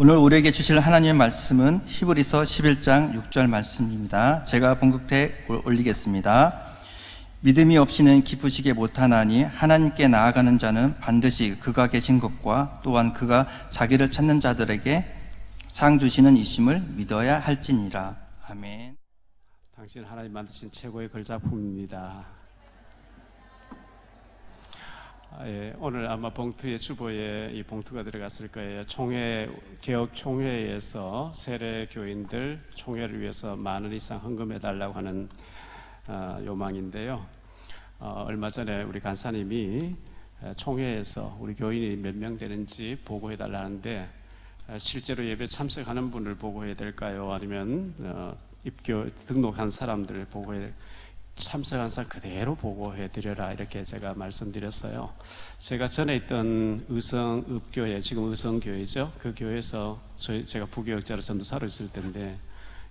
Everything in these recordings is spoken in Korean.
오늘 우리에게 주실 하나님의 말씀은 히브리서 11장 6절 말씀입니다. 제가 본극에 올리겠습니다. 믿음이 없이는 기쁘시게 못하나니 하나님께 나아가는 자는 반드시 그가 계신 것과 또한 그가 자기를 찾는 자들에게 상 주시는 이심을 믿어야 할지니라. 아멘. 당신 하나님 만드신 최고의 걸작품입니다. 오늘 아마 봉투에 주보에 이 봉투가 들어갔을 거예요. 개혁 총회에서 세례 교인들 총회를 위해서 10,000원 이상 헌금해 달라고 하는 요망인데요. 얼마 전에 우리 간사님이 총회에서 우리 교인이 몇 명 되는지 보고해 달라는데 실제로 예배 참석하는 분을 보고해야 될까요? 아니면 입교 등록한 사람들을 보고해 참석한 사람 그대로 보고해 드려라 이렇게 제가 말씀드렸어요. 제가 전에 있던 의성읍교회, 지금 의성교회죠. 그 교회에서 제가 부교역자로 전도사로 있을 때인데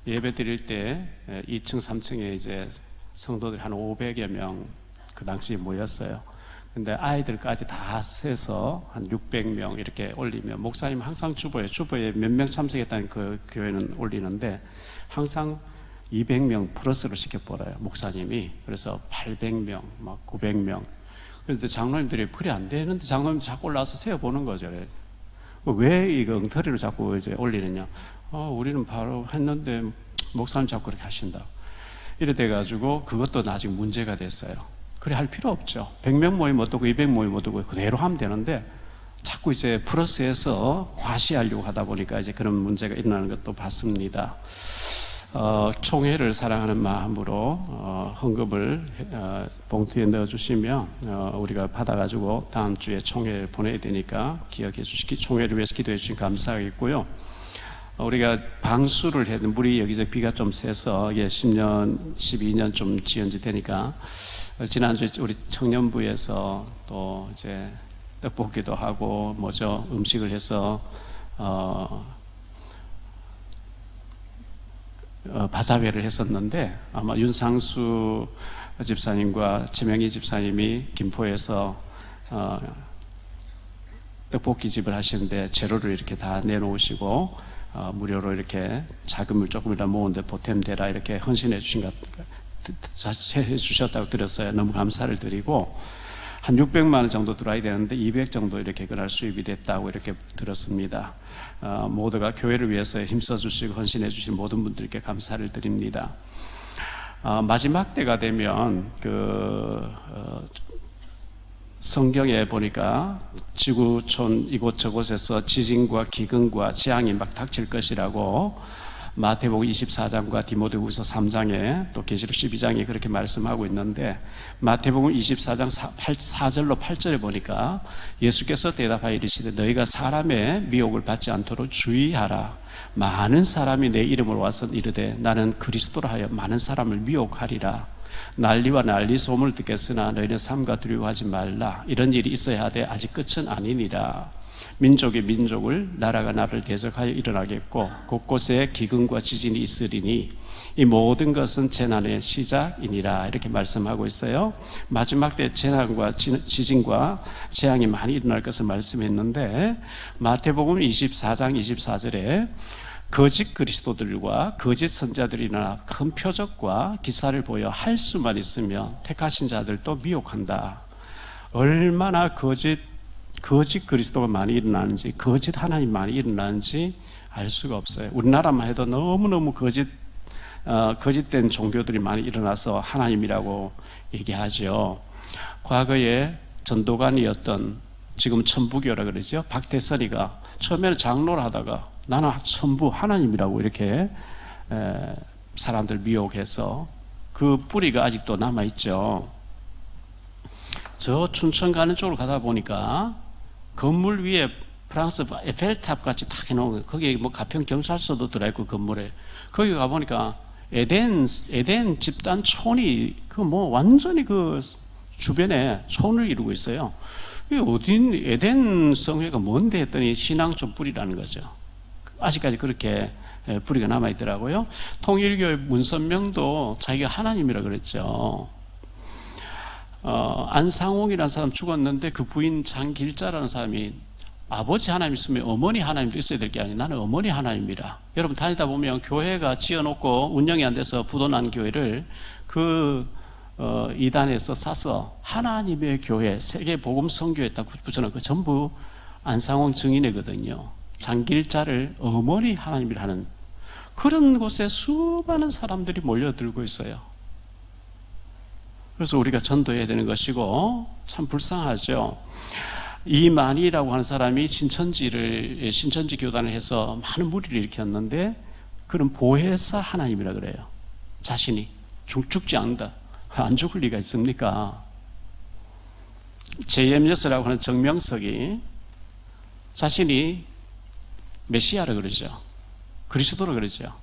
예배 드릴 때 2층, 3층에 이제 성도들이 한 500여 명 그 당시에 모였어요. 근데 아이들까지 다 세서 한 600명 이렇게 올리면 목사님 항상 주보에 몇 명 참석했다는 그 교회는 올리는데 항상 200명 플러스로 시켜버려요, 목사님이. 그래서 800명, 막 900명. 그런데 장로님들이 풀이 안 되는데 장로님 자꾸 올라와서 세어보는 거죠. 왜 이거 엉터리로 자꾸 이제 올리느냐. 우리는 바로 했는데 목사님 자꾸 그렇게 하신다. 이래 돼가지고 그것도 나중에 문제가 됐어요. 그래 할 필요 없죠. 100명 모이면 어떻고 200 모이면 어떻고 그대로 하면 되는데 자꾸 이제 플러스해서 과시하려고 하다 보니까 이제 그런 문제가 일어나는 것도 봤습니다. 총회를 사랑하는 마음으로 헌금을 봉투에 넣어주시면 우리가 받아가지고 다음 주에 총회를 보내야 되니까 기억해 주시기, 총회를 위해서 기도해 주신 감사하겠고요. 우리가 방수를 해도 물이 여기저기 비가 좀 세서 이게 10년, 12년 좀 지연지 되니까 지난주에 우리 청년부에서 또 이제 떡볶이도 하고 음식을 해서 바사회를 했었는데 아마 윤상수 집사님과 최명희 집사님이 김포에서 떡볶이집을 하시는데 재료를 이렇게 다 내놓으시고 무료로 이렇게 자금을 조금이라도 모으는데 보탬되라 이렇게 헌신해 주셨다고 들었어요. 너무 감사를 드리고 한 600만 원 정도 들어야 되는데 200 정도 이렇게 그날 수입이 됐다고 이렇게 들었습니다. 모두가 교회를 위해서 힘써 주시고 헌신해 주신 모든 분들께 감사를 드립니다. 마지막 때가 되면 성경에 보니까 지구촌 이곳저곳에서 지진과 기근과 재앙이 막 닥칠 것이라고 마태복음 24장과 디모데후서 3장에 또 계시록 12장에 그렇게 말씀하고 있는데 마태복음 24장 4절로 8절에 보니까 예수께서 대답하여 이르시되 너희가 사람의 미혹을 받지 않도록 주의하라. 많은 사람이 내 이름으로 와서 이르되 나는 그리스도라 하여 많은 사람을 미혹하리라. 난리와 난리 소문을 듣겠으나 너희는 삼가 두려워하지 말라. 이런 일이 있어야 하되 아직 끝은 아니니라. 민족이 민족을, 나라가 나라를 대적하여 일어나겠고 곳곳에 기근과 지진이 있으리니 이 모든 것은 재난의 시작이니라. 이렇게 말씀하고 있어요. 마지막 때 재난과 지진과 재앙이 많이 일어날 것을 말씀했는데 마태복음 24장 24절에 거짓 그리스도들과 거짓 선자들이 일어나 큰 표적과 기사를 보여 할 수만 있으면 택하신 자들도 미혹한다. 얼마나 거짓 그리스도가 많이 일어나는지, 거짓 하나님 많이 일어나는지 알 수가 없어요. 우리나라만 해도 너무너무 거짓된 종교들이 많이 일어나서 하나님이라고 얘기하죠. 과거에 전도관이었던 지금 천부교라 그러죠. 박태선이가 처음에는 장로를 하다가 나는 전부 하나님이라고 이렇게 사람들 미혹해서 그 뿌리가 아직도 남아있죠. 저 춘천 가는 쪽으로 가다 보니까 건물 위에 프랑스 에펠탑 같이 탁 해놓은 거예요. 거기에 가평 경찰서도 들어있고 건물에 거기 가보니까 에덴 집단 촌이 완전히 주변에 촌을 이루고 있어요. 이게 에덴 성회가 뭔데 했더니 신앙 좀 뿌리라는 거죠. 아직까지 그렇게 뿌리가 남아있더라고요. 통일교회 문선명도 자기가 하나님이라 그랬죠. 안상홍이라는 사람 죽었는데 그 부인 장길자라는 사람이 아버지 하나님 있으면 어머니 하나님도 있어야 될 게 아니에요. 나는 어머니 하나님이라. 여러분 다니다 보면 교회가 지어놓고 운영이 안 돼서 부도난 교회를 이단에서 사서 하나님의 교회, 세계 복음 선교에다 붙여놓은 그 전부 안상홍 증인이거든요. 장길자를 어머니 하나님이라 하는 그런 곳에 수많은 사람들이 몰려들고 있어요. 그래서 우리가 전도해야 되는 것이고 참 불쌍하죠. 이만희라고 하는 사람이 신천지 교단을 해서 많은 무리를 일으켰는데 그런 보혜사 하나님이라 그래요. 자신이 죽지 않는다. 안 죽을 리가 있습니까? 제임여스라고 하는 정명석이 자신이 메시아라 그러죠. 그리스도라 그러죠.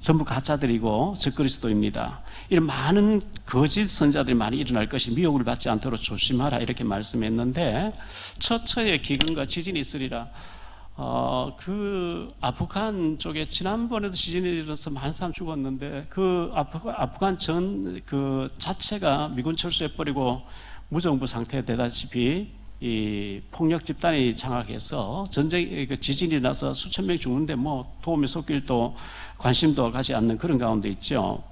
전부 가짜들이고 적그리스도입니다. 이런 많은 거짓 선자들이 많이 일어날 것이 미혹을 받지 않도록 조심하라 이렇게 말씀했는데 처처에 기근과 지진이 있으리라. 그 아프간 쪽에 지난번에도 지진이 일어나서 많은 사람 죽었는데 그 아프간 그 자체가 미군 철수해버리고 무정부 상태에 되다시피 이 폭력 집단이 장악해서 전쟁 지진이 나서 수천 명이 죽는데 뭐 도움이 쏟길도 관심도 가지 않는 그런 가운데 있죠.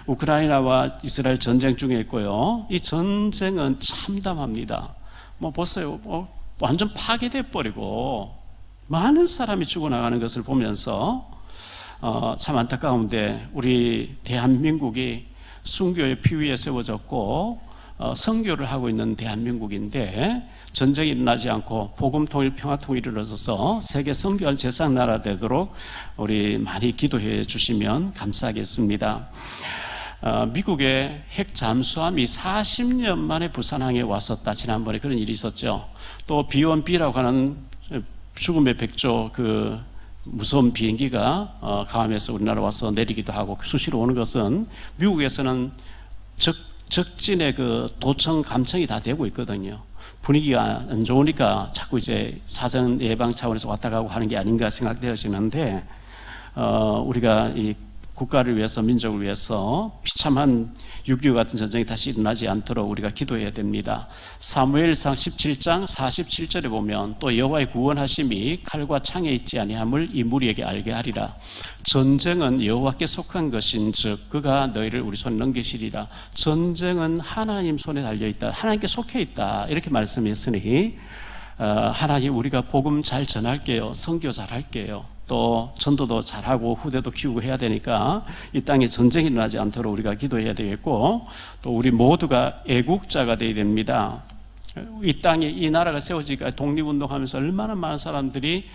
우크라이나와 이스라엘 전쟁 중에 있고요. 이 전쟁은 참담합니다. 뭐 보세요. 완전 파괴돼 버리고 많은 사람이 죽어나가는 것을 보면서 참 안타까운데 우리 대한민국이 순교의 피 위에 세워졌고 선교를 하고 있는 대한민국인데 전쟁이 일어나지 않고 복음 통일, 평화 통일을 얻어서 세계 선교할 제상 나라 되도록 우리 많이 기도해 주시면 감사하겠습니다. 미국의 핵 잠수함이 40년 만에 부산항에 왔었다. 지난번에 그런 일이 있었죠. 또 B1B라고 하는 죽음의 백조 그 무서운 비행기가 감에서 우리나라 와서 내리기도 하고 수시로 오는 것은 미국에서는 적진의 그 도청 감청이 다 되고 있거든요. 분위기가 안 좋으니까 자꾸 이제 사전 예방 차원에서 왔다 가고 하는 게 아닌가 생각되어지는데 우리가 이 국가를 위해서 민족을 위해서 비참한 6.25 같은 전쟁이 다시 일어나지 않도록 우리가 기도해야 됩니다. 사무엘상 17장 47절에 보면 또 여호와의 구원하심이 칼과 창에 있지 아니함을 이 무리에게 알게 하리라. 전쟁은 여호와께 속한 것인즉 그가 너희를 우리 손에 넘기시리라. 전쟁은 하나님 손에 달려있다. 하나님께 속해 있다. 이렇게 말씀했으니 하나님 우리가 복음 잘 전할게요. 선교 잘 할게요. 또 전도도 잘하고 후대도 키우고 해야 되니까 이 땅에 전쟁이 일어나지 않도록 우리가 기도해야 되겠고 또 우리 모두가 애국자가 되어야 됩니다. 이 땅에 이 나라가 세워지니까 독립운동하면서 얼마나 많은 사람들이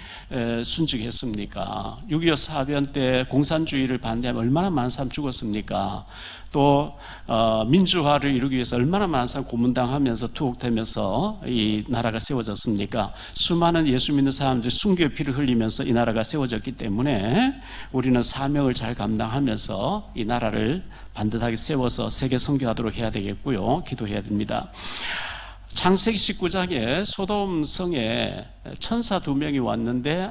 순직했습니까? 6.25 사변 때 공산주의를 반대하면 얼마나 많은 사람 죽었습니까? 또 민주화를 이루기 위해서 얼마나 많은 사람 고문당하면서 투옥되면서 이 나라가 세워졌습니까? 수많은 예수 믿는 사람들이 순교의 피를 흘리면서 이 나라가 세워졌기 때문에 우리는 사명을 잘 감당하면서 이 나라를 반듯하게 세워서 세계 선교하도록 해야 되겠고요. 기도해야 됩니다. 창세기 19장에 소돔 성에 천사 2명이 왔는데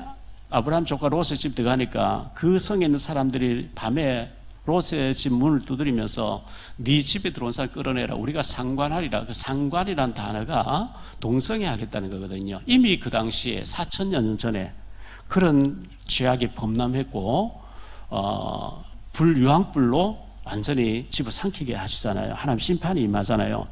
아브라함 조카 롯의 집 들어가니까 그 성에 있는 사람들이 밤에 롯의 집 문을 두드리면서 네 집에 들어온 사람 끌어내라. 우리가 상관하리라. 그 상관이라는 단어가 동성애 하겠다는 거거든요. 이미 그 당시에 4,000년 전에 그런 죄악이 범람했고 불유황불로 완전히 집어삼키게 하시잖아요. 하나님 심판이 임하잖아요.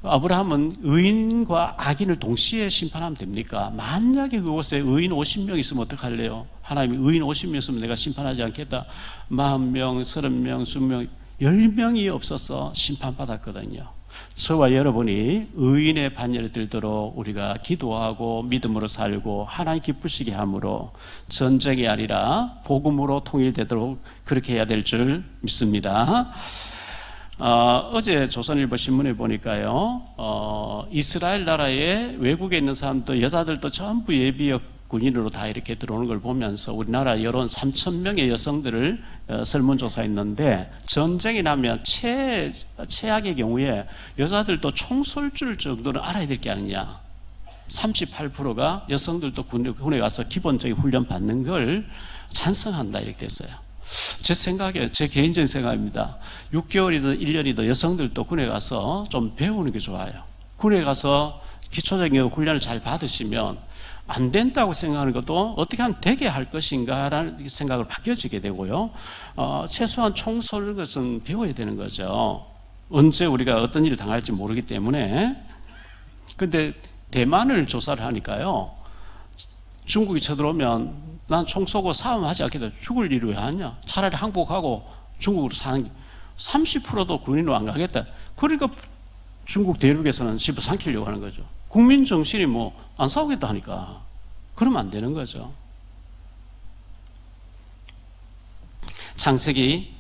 아브라함은 의인과 악인을 동시에 심판하면 됩니까? 만약에 그곳에 의인 50명 있으면 어떡할래요? 하나님이 의인 50명 있으면 내가 심판하지 않겠다. 40명, 30명, 20명, 10명이 없어서 심판받았거든요. 저와 여러분이 의인의 반열에 들도록 우리가 기도하고 믿음으로 살고 하나님 기쁘시게 함으로 전쟁이 아니라 복음으로 통일되도록 그렇게 해야 될 줄 믿습니다. 어제 조선일보 신문에 보니까요, 이스라엘 나라에 외국에 있는 사람도 여자들도 전부 예비역 군인으로 다 이렇게 들어오는 걸 보면서 우리나라 여론 3,000명의 여성들을 설문조사했는데 전쟁이 나면 최악의 경우에 여자들도 총 쏠 줄 정도는 알아야 될 게 아니냐. 38%가 여성들도 군에 가서 기본적인 훈련 받는 걸 찬성한다 이렇게 됐어요. 제 생각에, 제 개인적인 생각입니다. 6개월이든 1년이든 여성들도 군에 가서 좀 배우는 게 좋아요. 군에 가서 기초적인 훈련을 잘 받으시면 안 된다고 생각하는 것도 어떻게 하면 되게 할 것인가라는 생각을 바뀌어지게 되고요. 최소한 총 쏘는 것은 배워야 되는 거죠. 언제 우리가 어떤 일을 당할지 모르기 때문에. 근데 대만을 조사를 하니까요, 중국이 쳐들어오면 난 총 쏘고 싸움하지 않겠다. 죽을 일을 왜 하냐? 차라리 항복하고 중국으로 사는 게 30%도 군인으로 안 가겠다. 그러니까 중국 대륙에서는 집어삼키려고 하는 거죠. 국민 정신이 뭐 안 싸우겠다 하니까. 그러면 안 되는 거죠. 창세기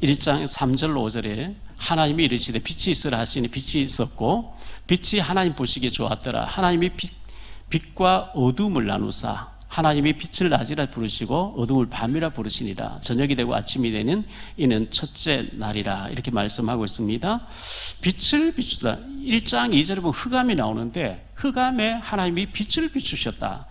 1장 3절로 5절에 하나님이 이르시되 빛이 있으라 하시니 빛이 있었고 빛이 하나님 보시기에 좋았더라. 하나님이 빛과 어둠을 나누사 하나님이 빛을 낮이라 부르시고 어둠을 밤이라 부르시니라. 저녁이 되고 아침이 되는 이는 첫째 날이라. 이렇게 말씀하고 있습니다. 빛을 비추다. 1장 2절에 보면 흑암이 나오는데 흑암에 하나님이 빛을 비추셨다.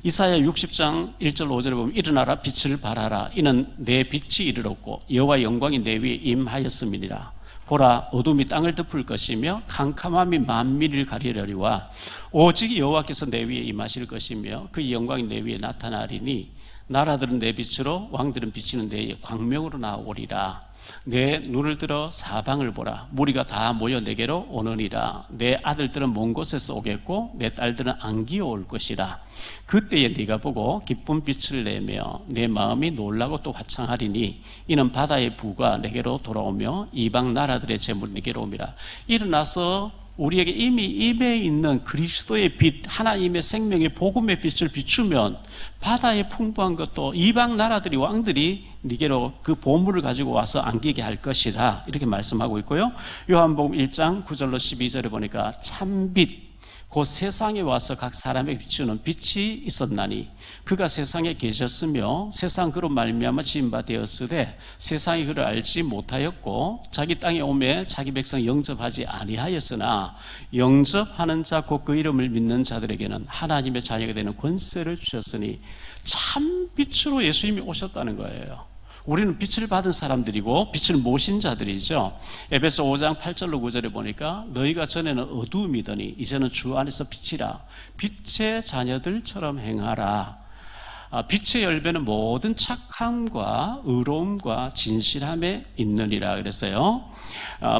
이사야 60장 1절 5절에 보면 일어나라 빛을 발하라. 이는 내 빛이 이르렀고 여호와의 영광이 내 위에 임하였음이니라. 보라 어둠이 땅을 덮을 것이며 캄캄함이 만민을 가리려니와 오직 여호와께서 내 위에 임하실 것이며 그의 영광이 내 위에 나타나리니 나라들은 내 빛으로 왕들은 비치는 내 광명으로 나오리라. 내 눈을 들어 사방을 보라. 무리가 다 모여 내게로 오느니라. 내 아들들은 먼 곳에서 오겠고 내 딸들은 안기어 올 것이라. 그때에 네가 보고 기쁜 빛을 내며 내 마음이 놀라고 또 화창하리니 이는 바다의 부가 내게로 돌아오며 이방 나라들의 재물이 내게로 옵니다. 일어나서 우리에게 이미 임해 있는 그리스도의 빛, 하나님의 생명의 복음의 빛을 비추면 바다의 풍부한 것도 이방 나라들이 왕들이 네게로 그 보물을 가지고 와서 안기게 할 것이라. 이렇게 말씀하고 있고요. 요한복음 1장 9절로 12절에 보니까 참빛 곧 세상에 와서 각 사람에게 비추는 빛이 있었나니 그가 세상에 계셨으며 세상 그로 말미암아 지은 바 되었으되 세상이 그를 알지 못하였고 자기 땅에 오매 자기 백성 영접하지 아니하였으나 영접하는 자 곧 그 이름을 믿는 자들에게는 하나님의 자녀가 되는 권세를 주셨으니 참 빛으로 예수님이 오셨다는 거예요. 우리는 빛을 받은 사람들이고 빛을 모신 자들이죠. 에베소 5장 8절로 9절에 보니까 너희가 전에는 어두움이더니 이제는 주 안에서 빛이라. 빛의 자녀들처럼 행하라. 빛의 열매는 모든 착함과 의로움과 진실함에 있느니라 그랬어요.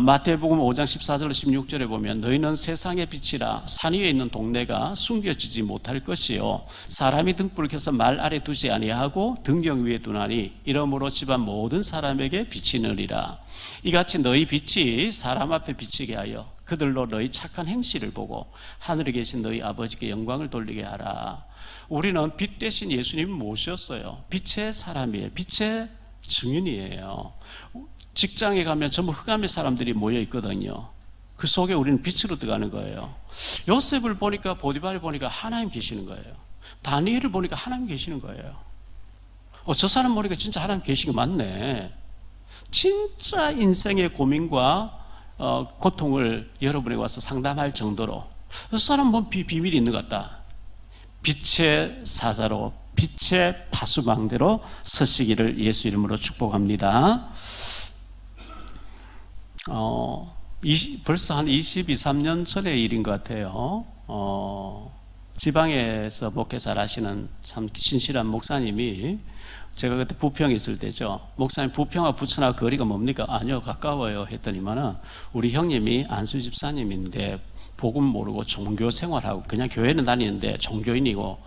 마태복음 5장 14절로 16절에 보면 너희는 세상의 빛이라. 산 위에 있는 동네가 숨겨지지 못할 것이요 사람이 등불을 켜서 말 아래 두지 아니하고 등경 위에 두나니 이러므로 집안 모든 사람에게 비치느니라. 이같이 너희 빛이 사람 앞에 비치게 하여 그들로 너희 착한 행실을 보고 하늘에 계신 너희 아버지께 영광을 돌리게 하라. 우리는 빛 대신 예수님을 모셨어요. 빛의 사람이에요. 빛의 증인이에요. 직장에 가면 전부 흑암의 사람들이 모여 있거든요. 그 속에 우리는 빛으로 들어가는 거예요. 요셉을 보니까 보디발을 보니까 하나님 계시는 거예요. 다니엘을 보니까 하나님 계시는 거예요. 저 사람 보니까 진짜 하나님 계시는 게 맞네. 진짜 인생의 고민과 고통을 여러분에게 와서 상담할 정도로 저 사람 뭐 비밀이 있는 것 같다. 빛의 사자로 빛의 파수망대로 서시기를 예수 이름으로 축복합니다. 벌써 한 22, 3년 전의 일인 것 같아요. 지방에서 목회 잘 하시는 참 신실한 목사님이 제가 그때 부평에 있을 때죠. 목사님 부평과 부천하고 거리가 뭡니까? 아니요 가까워요 했더니만은 우리 형님이 안수 집사님인데 복음 모르고 종교 생활하고 그냥 교회는 다니는데 종교인이고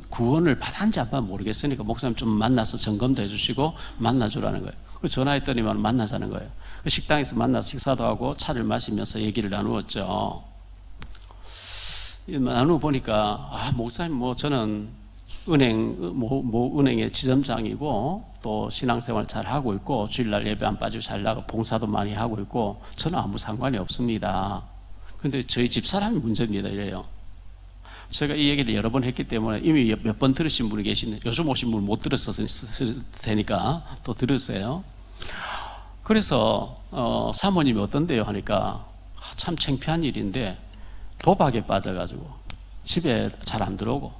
구원을 받았는지 안 받았는지 모르겠으니까 목사님 좀 만나서 점검도 해주시고 만나주라는 거예요. 그래서 전화했더니만 만나자는 거예요. 식당에서 만나서 식사도 하고 차를 마시면서 얘기를 나누었죠. 나누고 보니까 목사님 저는 은행의 지점장이고 또 신앙생활 잘 하고 있고 주일날 예배 안 빠지고 잘 나가고 봉사도 많이 하고 있고 저는 아무 상관이 없습니다. 근데 저희 집사람이 문제입니다 이래요. 제가 이 얘기를 여러 번 했기 때문에 이미 몇 번 들으신 분이 계신데 요즘 오신 분 못 들었을 테니까 또 들으세요. 그래서 사모님이 어떤데요 하니까 참 창피한 일인데 도박에 빠져가지고 집에 잘 안 들어오고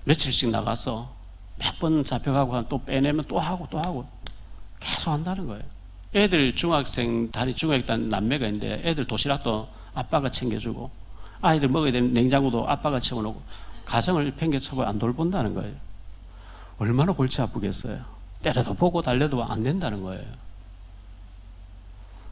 며칠씩 나가서 몇 번 잡혀가고 또 빼내면 또 하고 계속 한다는 거예요. 애들 중학교 남매가 있는데 애들 도시락도 아빠가 챙겨주고, 아이들 먹어야 되는 냉장고도 아빠가 채워놓고, 가정을 팽개쳐보고 안 돌본다는 거예요. 얼마나 골치 아프겠어요. 때려도 보고 달려도 안 된다는 거예요.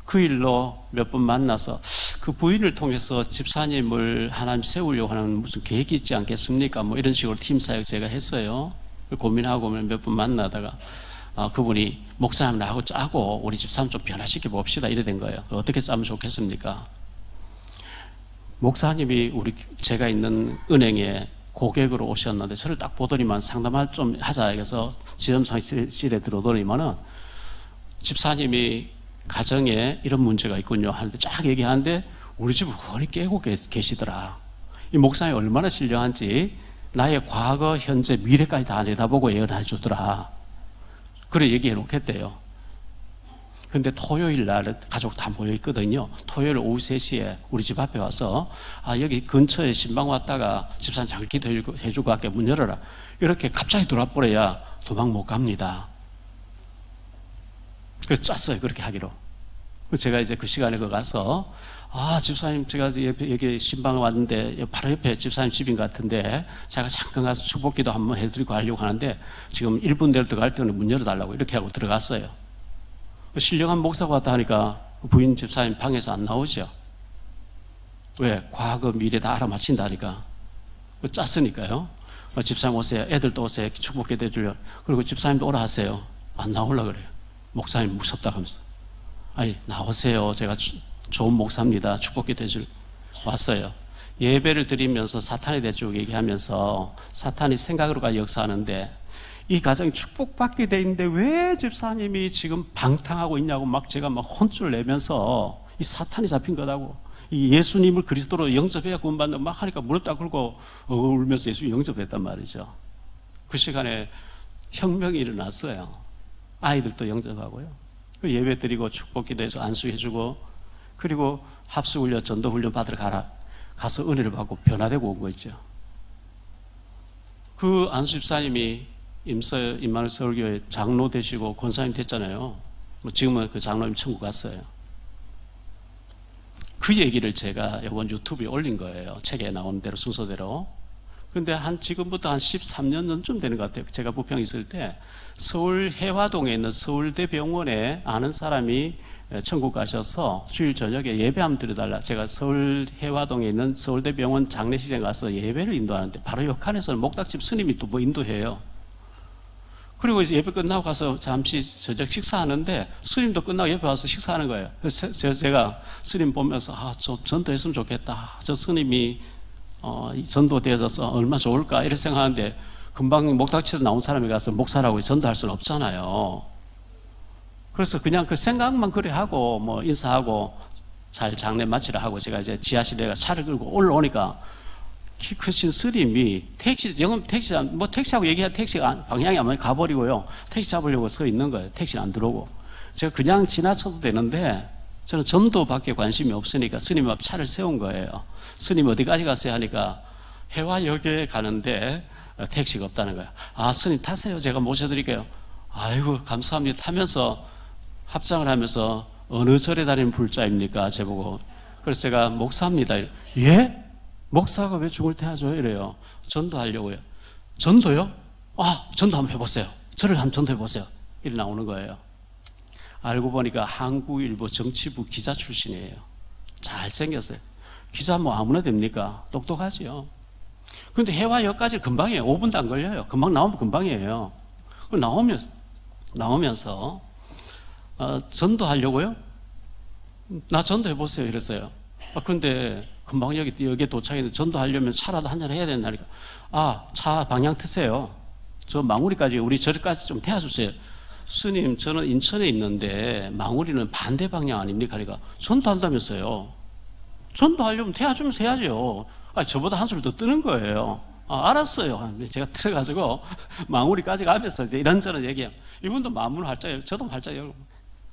그 일로 몇 번 만나서 그 부인을 통해서 집사님을 하나님 세우려고 하는 무슨 계획이 있지 않겠습니까? 뭐 이런 식으로 팀 사역 제가 했어요. 고민하고 몇 번 만나다가 그분이 목사님 나하고 짜고 우리 집사람 좀 변화시켜 봅시다 이래 된 거예요. 어떻게 짜면 좋겠습니까? 목사님이 제가 있는 은행에 고객으로 오셨는데 저를 딱 보더니만 상담을 좀 하자 해서 지점실에 들어오더니만은 집사님이 가정에 이런 문제가 있군요 하는데 쫙 얘기하는데 우리 집을 훤히 깨고 계시더라. 이 목사님이 얼마나 신령한지 나의 과거, 현재, 미래까지 다 내다보고 예언해 주더라. 그래 얘기해 놓겠대요. 근데 토요일 날 가족 다 모여 있거든요. 토요일 오후 3시에 우리 집 앞에 와서 여기 근처에 신방 왔다가 집사님 장기도 해주고 갈게 문 열어라. 이렇게 갑자기 들어와 버려야 도망 못 갑니다. 그래서 짰어요. 그렇게 하기로. 제가 이제 그 시간에 가서 집사님 제가 여기 신방에 왔는데 바로 옆에 집사님 집인 것 같은데 제가 잠깐 가서 축복기도 한번 해드리고 하려고 하는데 지금 1분 내로 들어갈 때는 문 열어달라고 이렇게 하고 들어갔어요. 신령한 목사가 왔다 하니까 부인 집사님 방에서 안 나오죠. 왜? 과거 미래 다 알아맞힌다니까. 짰으니까요. 집사님 오세요. 애들도 오세요. 축복기도 해주려. 그리고 집사님도 오라 하세요. 안 나오려 그래요. 목사님 무섭다 하면서. 아니 나오세요. 제가 좋은 목사입니다. 축복기도 해줄 왔어요. 예배를 드리면서 사탄에 대해 쭉 얘기하면서 사탄이 생각으로가 역사하는데 이 가정이 축복받게 돼 있는데 왜 집사님이 지금 방탕하고 있냐고 막 제가 막 혼쭐 내면서 이 사탄이 잡힌 거다고 이 예수님을 그리스도로 영접해야 구원받는다 막 하니까 무릎 딱 꿇고 울면서 예수님 영접했단 말이죠. 그 시간에 혁명이 일어났어요. 아이들도 영접하고요. 예배 드리고 축복기도해서 안수해주고 그리고 합수훈련 전도훈련 받으러 가서 은혜를 받고 변화되고 온 거 있죠. 그 안수 집사님이 임마누엘 서울교회 장로 되시고 권사님 됐잖아요. 지금은 그 장로님 천국 갔어요. 그 얘기를 제가 이번 유튜브에 올린 거예요. 책에 나오는 대로 순서대로. 그런데 지금부터 한 13년 전쯤 되는 것 같아요. 제가 부평에 있을 때 서울 해화동에 있는 서울대 병원에 아는 사람이 천국 가셔서 주일 저녁에 예배 한번 드려달라. 제가 서울 해화동에 있는 서울대 병원 장례식장에 가서 예배를 인도하는데 바로 옆칸에서는 목닥집 스님이 또 뭐 인도해요. 그리고 이제 예배 끝나고 가서 잠시 저녁 식사하는데 스님도 끝나고 옆에 와서 식사하는 거예요. 그래서 제가 스님 보면서 저 전도했으면 좋겠다. 저 스님이 전도되어서 얼마나 좋을까 이렇게 생각하는데 금방 목닥치에서 나온 사람이 가서 목사라고 전도할 수는 없잖아요. 그래서 그냥 그 생각만 그래 하고 뭐 인사하고 잘 장례 마치라 하고 제가 이제 지하실에 차를 끌고 올라오니까 키 크신 스님이 택시하고 얘기할 택시가 방향이 아마 가버리고요. 택시 잡으려고 서 있는 거예요. 택시는 안 들어오고. 제가 그냥 지나쳐도 되는데 저는 전도밖에 관심이 없으니까 스님 앞 차를 세운 거예요. 스님 어디까지 갔어요 하니까 해화역에 가는데 택시가 없다는 거예요. 스님 타세요. 제가 모셔드릴게요. 아이고 감사합니다 하면서 합장을 하면서 어느 절에 다니는 불자입니까? 제보고. 그래서 제가 목사입니다. 예? 목사가 왜 죽을 때 하죠? 이래요. 전도하려고요. 전도요? 전도 한번 해보세요. 저를 한번 전도해보세요. 이래 나오는 거예요. 알고 보니까 한국일보 정치부 기자 출신이에요. 잘생겼어요. 기자 뭐 아무나 됩니까? 똑똑하지요. 그런데 해화역까지 금방이에요. 5분도 안 걸려요. 금방 나오면 금방이에요. 나오면서 전도하려고요? 나 전도해보세요. 이랬어요. 그런데 금방 여기에 도착했는데 전도하려면 차라도 한잔 해야 된다니까. 차 방향 트세요. 저 망우리까지 우리 절까지 좀 태워주세요. 스님 저는 인천에 있는데 망우리는 반대 방향 아닙니까? 그러니까 전도한다면서요. 전도하려면 태워주면서 해야죠. 저보다 한술 더 뜨는 거예요. 알았어요. 제가 들어가지고 망우리까지 가면서 이제 이런저런 얘기해요. 이분도 마음을 활짝 열고 저도 활짝 열고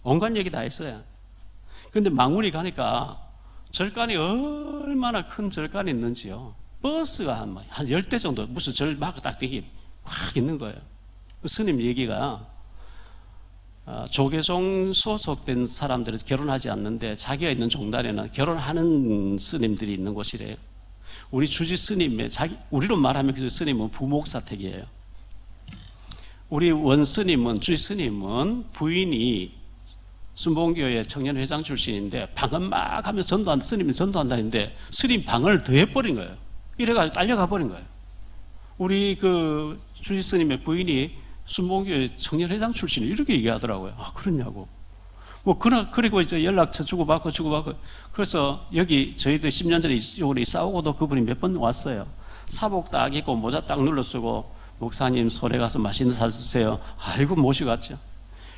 온갖 얘기 다 했어요. 근데 망우리 가니까 절간이 얼마나 큰 절간이 있는지요. 버스가 한 10대 정도 무슨 절 막 딱 되게 확 있는 거예요. 그 스님 얘기가 조계종 소속된 사람들은 결혼하지 않는데 자기가 있는 종단에는 결혼하는 스님들이 있는 곳이래요. 우리 주지 스님의 우리로 말하면 그 스님은 부목사택이에요. 우리 원 스님은 주지 스님은 부인이 순봉교회 청년회장 출신인데 방언 막 하면 스님이 전도한다는데 스님 방언을 더 해버린 거예요. 이래가지고 딸려가 버린 거예요. 우리 그 주지 스님의 부인이 순봉교회 청년회장 출신이 이렇게 얘기하더라고요. 아, 그러냐고. 그리고 이제 연락처 주고받고. 그래서 여기 저희들 10년 전에 이쪽으로 싸우고도 그분이 몇 번 왔어요. 사복 딱 입고 모자 딱 눌러 쓰고, 목사님 소래 가서 맛있는 사 주세요. 아이고, 모시고 갔죠.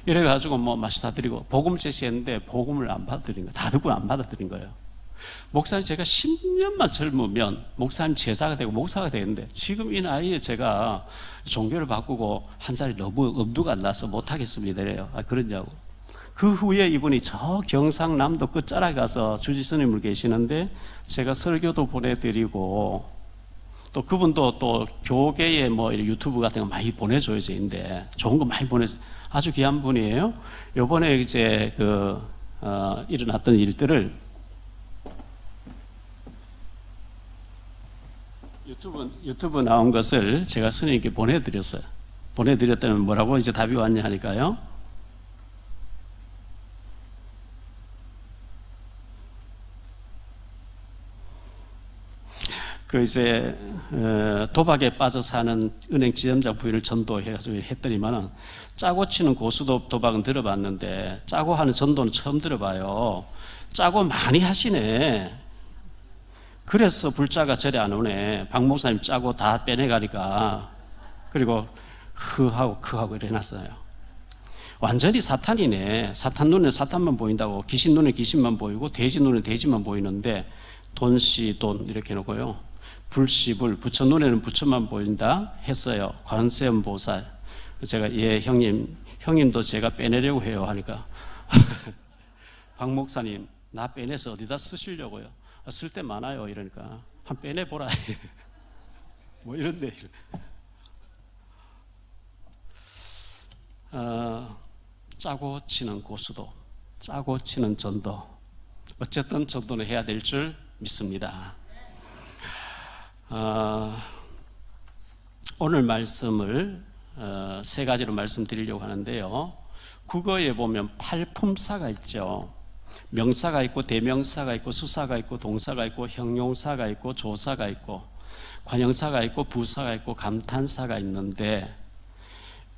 이래가지고 맛이 사드리고, 복음 제시했는데 복음을 안 받아들인 거예요. 다 듣고 안 받아들인 거예요. 목사님 제가 10년만 젊으면 목사님 제자가 되고 목사가 되는데 지금 이 나이에 제가 종교를 바꾸고 한 달이 너무 엄두가 안 나서 못하겠습니다. 이래요. 아, 그러냐고. 그 후에 이분이 저 경상남도 끝자락에 가서 주지 스님을 계시는데 제가 설교도 보내드리고 또 그분도 또 교계에 유튜브 같은 거 많이 보내줘요. 저인데 좋은 거 많이 보내줘요. 아주 귀한 분이에요. 요번에 이제 일어났던 일들을 유튜브 나온 것을 제가 스님께 보내드렸어요. 보내드렸더니 뭐라고 이제 답이 왔냐 하니까요. 도박에 빠져 사는 은행 지점장 부인을 전도해가지고 했더니만은 짜고 치는 고수도 도박은 들어봤는데 짜고 하는 전도는 처음 들어봐요. 짜고 많이 하시네. 그래서 불자가 절에 안 오네. 박 목사님 짜고 다 빼내가니까. 그리고 크하고 이래놨어요. 완전히 사탄이네. 사탄 눈에 사탄만 보인다고. 귀신 눈에 귀신만 보이고 돼지 눈에 돼지만 보이는데 돈씨 돈 이렇게 해놓고요. 불씨 불, 부처 눈에는 부처만 보인다 했어요. 관세음보살. 제가 예 형님도 제가 빼내려고 해요 하니까 박 목사님 나 빼내서 어디다 쓰시려고요? 쓸 때 많아요. 이러니까 한 빼내보라. 이런데 짜고 치는 고수도, 짜고 치는 전도, 어쨌든 전도는 해야 될 줄 믿습니다. 오늘 말씀을 세 가지로 말씀드리려고 하는데요. 국어에 보면 팔품사가 있죠. 명사가 있고 대명사가 있고 수사가 있고 동사가 있고 형용사가 있고 조사가 있고 관형사가 있고 부사가 있고 감탄사가 있는데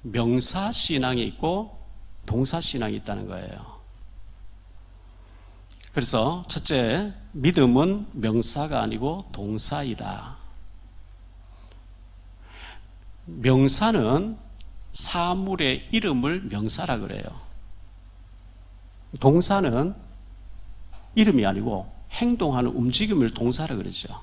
명사신앙이 있고 동사신앙이 있다는 거예요. 그래서 첫째, 믿음은 명사가 아니고 동사이다. 명사는 사물의 이름을 명사라 그래요. 동사는 이름이 아니고 행동하는 움직임을 동사라 그러죠.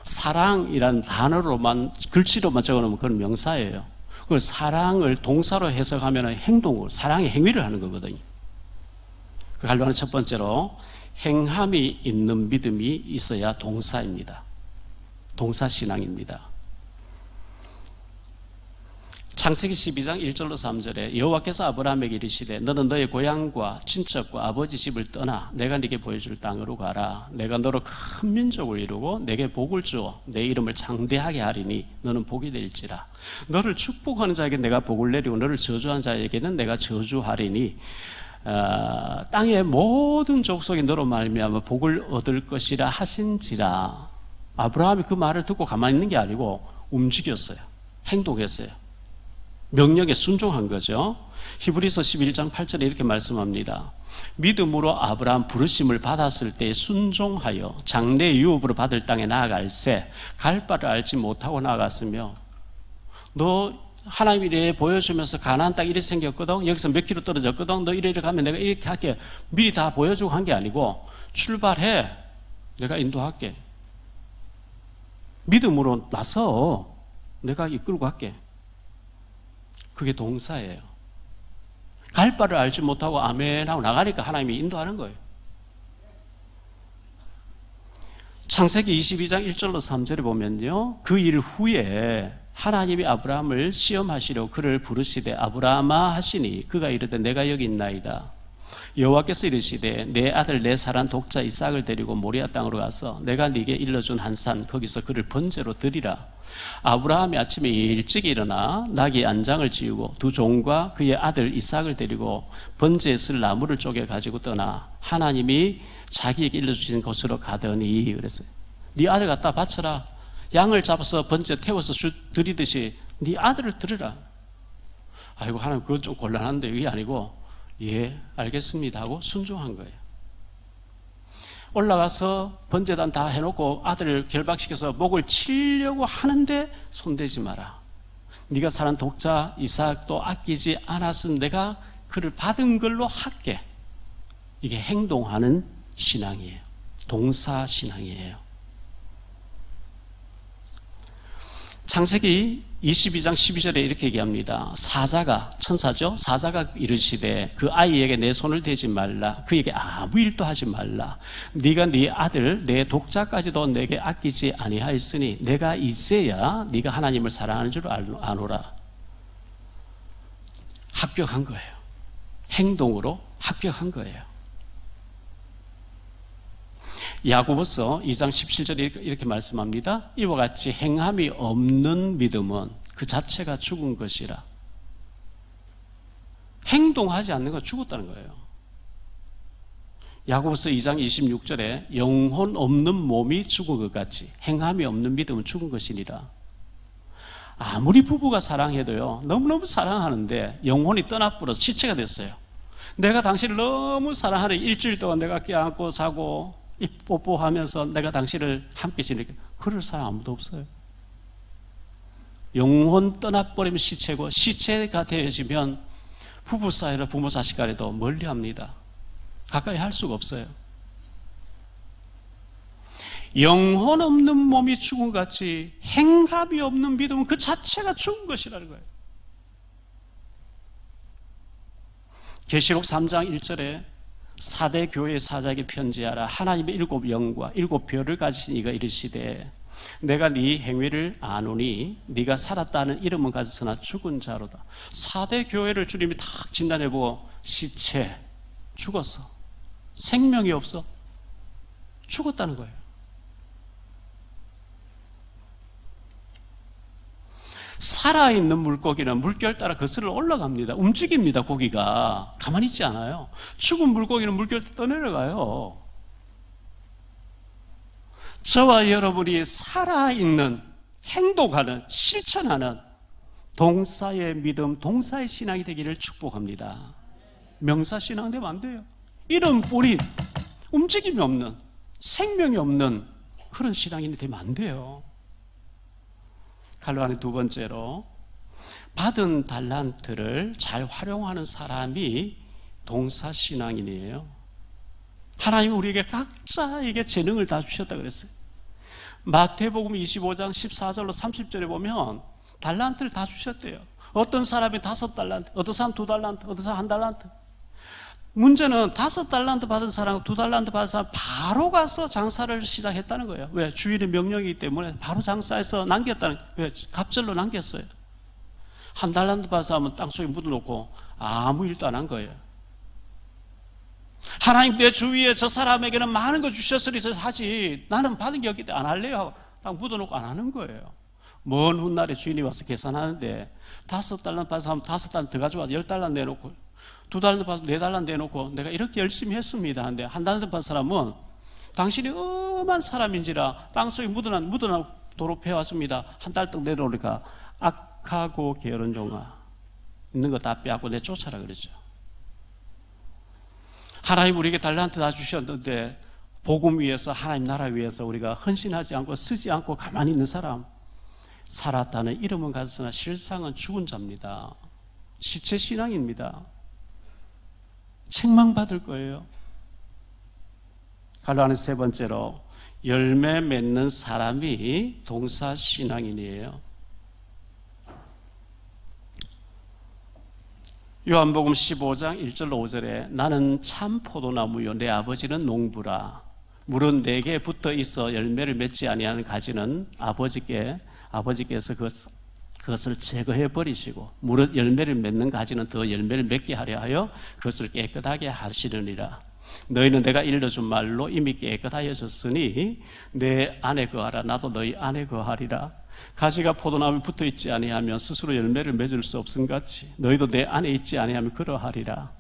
사랑이란 단어로만 글씨로만 적어놓으면 그건 명사예요. 그걸 사랑을 동사로 해석하면 행동을 사랑의 행위를 하는 거거든요. 그 하려는 첫 번째로 행함이 있는 믿음이 있어야 동사입니다. 동사신앙입니다. 창세기 12장 1절로 3절에 여호와께서 아브라함에게 이르시되 너는 너의 고향과 친척과 아버지 집을 떠나 내가 네게 보여줄 땅으로 가라. 내가 너로 큰 민족을 이루고 내게 복을 주어 내 이름을 창대하게 하리니 너는 복이 될지라. 너를 축복하는 자에게 내가 복을 내리고 너를 저주하는 자에게는 내가 저주하리니 땅의 모든 족속이 너로 말미암아 복을 얻을 것이라 하신지라. 아브라함이 그 말을 듣고 가만히 있는 게 아니고 움직였어요. 행동했어요. 명령에 순종한 거죠. 히브리서 11장 8절에 이렇게 말씀합니다. 믿음으로 아브라함 부르심을 받았을 때 순종하여 장래 유업으로 받을 땅에 나아갈새 갈 바를 알지 못하고 나아갔으며 너 하나님이 이래 보여주면서 가나안 땅 이렇게 생겼거든. 여기서 몇 킬로 떨어졌거든. 너 이래 가면 내가 이렇게 할게. 미리 다 보여주고 한 게 아니고 출발해. 내가 인도할게. 믿음으로 나서 내가 이끌고 갈게. 그게 동사예요. 갈 바를 알지 못하고 아멘 하고 나가니까 하나님이 인도하는 거예요. 창세기 22장 1절로 3절에 보면요. 그 일 후에 하나님이 아브라함을 시험하시려 그를 부르시되 아브라함아 하시니 그가 이르되 내가 여기 있나이다. 여호와께서 이르시되 내 아들 내 사랑 독자 이삭을 데리고 모리아 땅으로 가서 내가 네게 일러준 한 산 거기서 그를 번제로 드리라. 아브라함이 아침에 일찍 일어나 나귀 안장을 지우고 두 종과 그의 아들 이삭을 데리고 번제에 쓸 나무를 쪼개 가지고 떠나 하나님이 자기에게 일러주신 곳으로 가더니 그랬어요. 네 아들 갖다 바쳐라. 양을 잡아서 번제 태워서 드리듯이 네 아들을 드리라. 아이고 하나님 그건 좀 곤란한데 이게 아니고 예 알겠습니다 하고 순종한 거예요. 올라가서 번제단 다 해놓고 아들을 결박시켜서 목을 치려고 하는데 손대지 마라. 네가 사는 독자 이삭도 아끼지 않았은 내가 그를 받은 걸로 할게. 이게 행동하는 신앙이에요. 동사 신앙이에요. 창세기 22장 12절에 이렇게 얘기합니다. 사자가, 천사죠? 사자가 이르시되 그 아이에게 내 손을 대지 말라. 그에게 아무 일도 하지 말라. 네가 네 아들 내 독자까지도 내게 아끼지 아니하였으니 내가 이제야 네가 하나님을 사랑하는 줄 아노라. 합격한 거예요. 행동으로 합격한 거예요. 야고보서 2장 17절에 이렇게 말씀합니다. 이와 같이 행함이 없는 믿음은 그 자체가 죽은 것이라. 행동하지 않는 건 죽었다는 거예요. 야고보서 2장 26절에 영혼 없는 몸이 죽은 것 같이 행함이 없는 믿음은 죽은 것이니라. 아무리 부부가 사랑해도요, 너무너무 사랑하는데 영혼이 떠나버려서 시체가 됐어요. 내가 당신을 너무 사랑하는 일주일 동안 내가 껴안고 자고 뽀뽀하면서 내가 당신을 함께 지내게, 그럴 사람 아무도 없어요. 영혼 떠나버리면 시체고, 시체가 되어지면 부부 사이나 부모 자식 간에도 멀리합니다. 가까이 할 수가 없어요. 영혼 없는 몸이 죽은 것 같이 행함이 없는 믿음은 그 자체가 죽은 것이라는 거예요. 계시록 3장 1절에 4대 교회 사자에게 편지하라. 하나님의 7 영과 7 별을 가지신 이가 이르시되 내가 네 행위를 아노니 네가 살았다는 이름은 가졌으나 죽은 자로다. 4대 교회를 주님이 탁 진단해보고 시체, 죽었어. 생명이 없어. 죽었다는 거예요. 살아있는 물고기는 물결 따라 거슬러 올라갑니다. 움직입니다. 고기가 가만히 있지 않아요. 죽은 물고기는 물결 떠내려가요. 저와 여러분이 살아있는, 행동하는, 실천하는 동사의 믿음, 동사의 신앙이 되기를 축복합니다. 명사신앙 되면 안 돼요. 이름뿐인 움직임이 없는, 생명이 없는 그런 신앙인이 되면 안 돼요. 갈로안의 2번째로 받은 달란트를 잘 활용하는 사람이 동사신앙인이에요. 하나님이 우리에게 각자에게 재능을 다 주셨다 그랬어요. 마태복음 25장 14절로 30절에 보면 달란트를 다 주셨대요. 어떤 사람이 5달란트, 어떤 사람 2달란트, 어떤 사람 1달란트. 문제는 5달란트 받은 사람, 2달란트 받은 사람 바로 가서 장사를 시작했다는 거예요. 왜? 주인의 명령이기 때문에 바로 장사해서 남겼다는 거예요. 왜? 갑절로 남겼어요. 1달란트 받은 사람은 땅속에 묻어놓고 아무 일도 안 한 거예요. 하나님 내 주위에 저 사람에게는 많은 거 주셨으니 하지, 나는 받은 게 없기 때문에 안 할래요 하고 딱 묻어놓고 안 하는 거예요. 먼 훗날에 주인이 와서 계산하는데 5달란트 받은 사람 5달란트 더 가져와서 10달란트 내놓고 2달란트 받아서 4달란트 내놓고 내가 이렇게 열심히 했습니다 하는데 1달란트 받은 사람은 당신이 엄한 사람인지라 땅속에 묻어놓도록 해왔습니다. 1달란트 내놓으니까 악하고 게으른 종아, 있는 거 다 빼앗고 내 쫓아라 그러죠. 하나님 우리에게 달란트 다 주셨는데 복음 위해서, 하나님 나라 위해서 우리가 헌신하지 않고 쓰지 않고 가만히 있는 사람, 살았다는 이름은 가졌으나 실상은 죽은 자입니다. 시체 신앙입니다. 책망받을 거예요. 갈로안의 3번째로 열매 맺는 사람이 동사신앙인이에요. 요한복음 15장 1절로 5절에 나는 참 포도나무요 내 아버지는 농부라. 물은 내게 붙어 있어 열매를 맺지 아니하는 가지는 아버지께서 그 그것을 제거해 버리시고 무릇 열매를 맺는 가지는 더 열매를 맺게 하려 하여 그것을 깨끗하게 하시느니라. 너희는 내가 일러준 말로 이미 깨끗하여졌으니 내 안에 거하라. 나도 너희 안에 거하리라. 가지가 포도나무에 붙어있지 아니하면 스스로 열매를 맺을 수 없음같이 너희도 내 안에 있지 아니하면 그러하리라.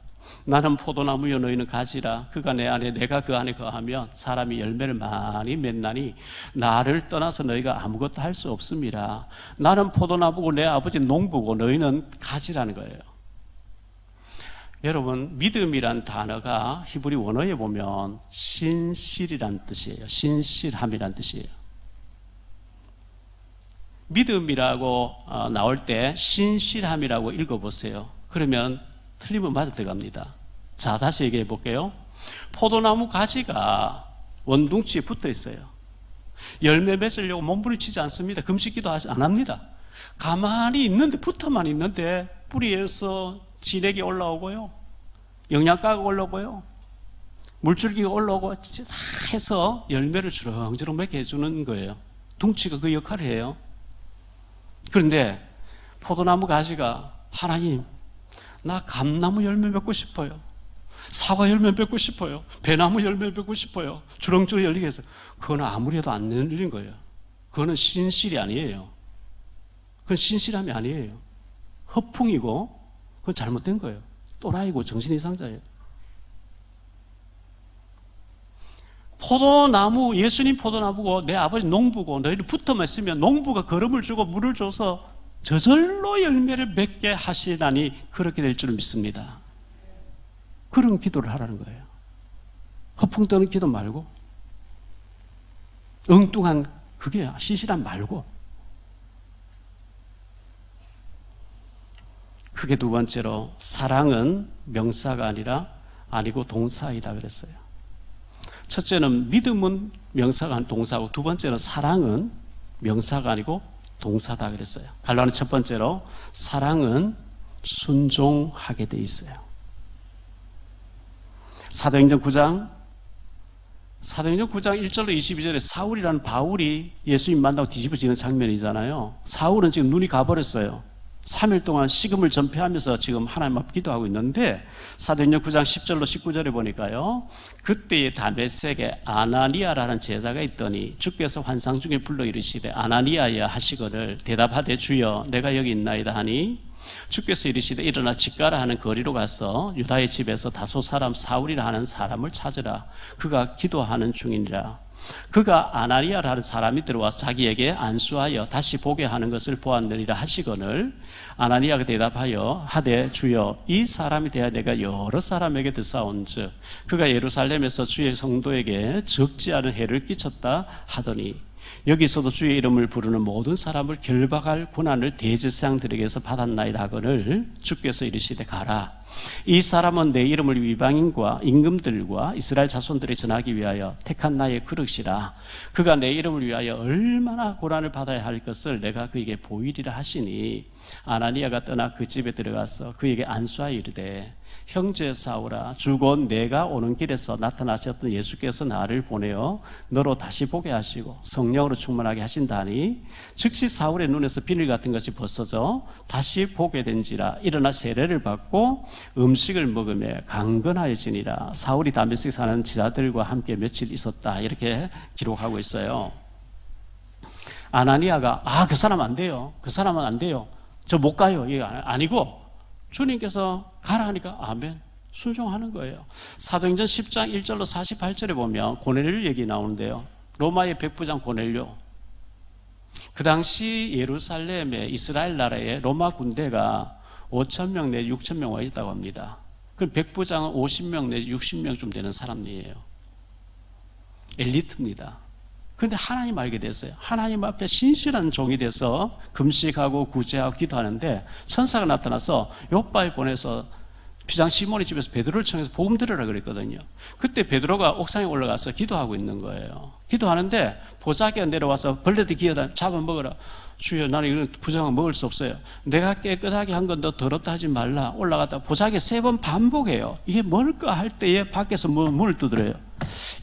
나는 포도나무요 너희는 가지라. 그가 내 안에 내가 그 안에 거하면 사람이 열매를 많이 맺나니 나를 떠나서 너희가 아무것도 할 수 없음이라. 나는 포도나무고 내 아버지는 농부고 너희는 가지라는 거예요. 여러분, 믿음이란 단어가 히브리 원어에 보면 신실이란 뜻이에요. 신실함이란 뜻이에요. 믿음이라고 나올 때 신실함이라고 읽어보세요. 그러면 틀리면 맞아 들어갑니다. 자, 다시 얘기해 볼게요. 포도나무 가지가 원둥치에 붙어 있어요. 열매 맺으려고 몸부림치지 않습니다. 금식기도 안 합니다. 가만히 있는데, 붙어만 있는데 뿌리에서 진액이 올라오고요, 영양가가 올라오고요, 물줄기가 올라오고 다 해서 열매를 주렁주렁 맺게 해주는 거예요. 둥치가 그 역할을 해요. 그런데 포도나무 가지가 하나님, 나 감나무 열매 맺고 싶어요. 사과 열매 맺고 싶어요. 배나무 열매 맺고 싶어요. 주렁주렁 열리게 해서 그건 아무리 해도 안 열리는 거예요. 그거는 신실이 아니에요. 그건 신실함이 아니에요. 허풍이고 그건 잘못된 거예요. 또라이고 정신 이상자예요. 포도나무, 예수님 포도나무고 내 아버지 농부고 너희들 붙어만 있으면 농부가 거름을 주고 물을 줘서 저절로 열매를 맺게 하시다니 그렇게 될 줄 믿습니다. 그런 기도를 하라는 거예요. 허풍 떠는 기도 말고, 엉뚱한 그게 신실함 말고. 크게 두 번째로 사랑은 명사가 아니고 동사이다 그랬어요. 첫째는 믿음은 명사가 아니고 동사고, 두 번째는 사랑은 명사가 아니고 동사다 그랬어요. 갈라는 첫 번째로 사랑은 순종하게 돼 있어요. 사도행전 9장 1절로 22절에 사울이라는 바울이 예수님 만나고 뒤집어지는 장면이잖아요. 사울은 지금 눈이 가버렸어요. 3일 동안 식음을 전폐하면서 지금 하나님 앞 기도하고 있는데, 사도행전 9장 10절로 19절에 보니까요, 그때의 다메섹에 아나니아라는 제자가 있더니 주께서 환상 중에 불러 이르시되 아나니아야 하시거늘 대답하되 주여 내가 여기 있나이다 하니, 주께서 이르시되 일어나 집가라 하는 거리로 가서 유다의 집에서 다소 사람 사울이라 하는 사람을 찾으라. 그가 기도하는 중이니라. 그가 아나니아라는 사람이 들어와 자기에게 안수하여 다시 보게 하는 것을 보았느니라 하시거늘, 아나니아가 대답하여 하되 주여 이 사람에 대하여 내가 여러 사람에게 듣사온즉 그가 예루살렘에서 주의 성도에게 적지 않은 해를 끼쳤다 하더니, 여기서도 주의 이름을 부르는 모든 사람을 결박할 고난을 대제사장들에게서 받았나이다 하거늘, 주께서 이르시되 가라. 이 사람은 내 이름을 이방인과 임금들과 이스라엘 자손들에 전하기 위하여 택한 나의 그릇이라. 그가 내 이름을 위하여 얼마나 고난을 받아야 할 것을 내가 그에게 보이리라 하시니, 아나니아가 떠나 그 집에 들어가서 그에게 안수하여 이르되 형제 사울아, 주곧 내가 오는 길에서 나타나셨던 예수께서 나를 보내어 너로 다시 보게 하시고 성령으로 충만하게 하신다니, 즉시 사울의 눈에서 비늘 같은 것이 벗어져 다시 보게 된지라. 일어나 세례를 받고 음식을 먹으며 강건하여지니라. 사울이 다메섹에 사는 지자들과 함께 며칠 있었다. 이렇게 기록하고 있어요. 아나니아가 그 사람 안 돼요. 그 사람은 안 돼요. 저 못 가요. 이게 아니고 주님께서 가라 하니까 아멘, 순종하는 거예요. 사도행전 10장 1절로 48절에 보면 고넬료 얘기 나오는데요. 로마의 백부장 고넬료. 그 당시 예루살렘에 이스라엘 나라에 로마 군대가 5,000명 내지 6,000명 와 있다고 합니다. 그럼 백부장은 50명 내지 60명쯤 되는 사람이에요. 엘리트입니다. 그런데 하나님 알게 됐어요. 하나님 앞에 신실한 종이 돼서 금식하고 구제하고 기도하는데 천사가 나타나서 요바에 보내서 비장 시몬의 집에서 베드로를 청해서 복음 들으라 그랬거든요. 그때 베드로가 옥상에 올라가서 기도하고 있는 거예요. 기도하는데 보자기가 내려와서 벌레들 기어다 잡아먹어라. 주여 나는 이런 부정은 먹을 수 없어요. 내가 깨끗하게 한 건 너 더럽다 하지 말라. 올라갔다 보자기 3번 반복해요. 이게 뭘까 할 때에 밖에서 문을 두드려요.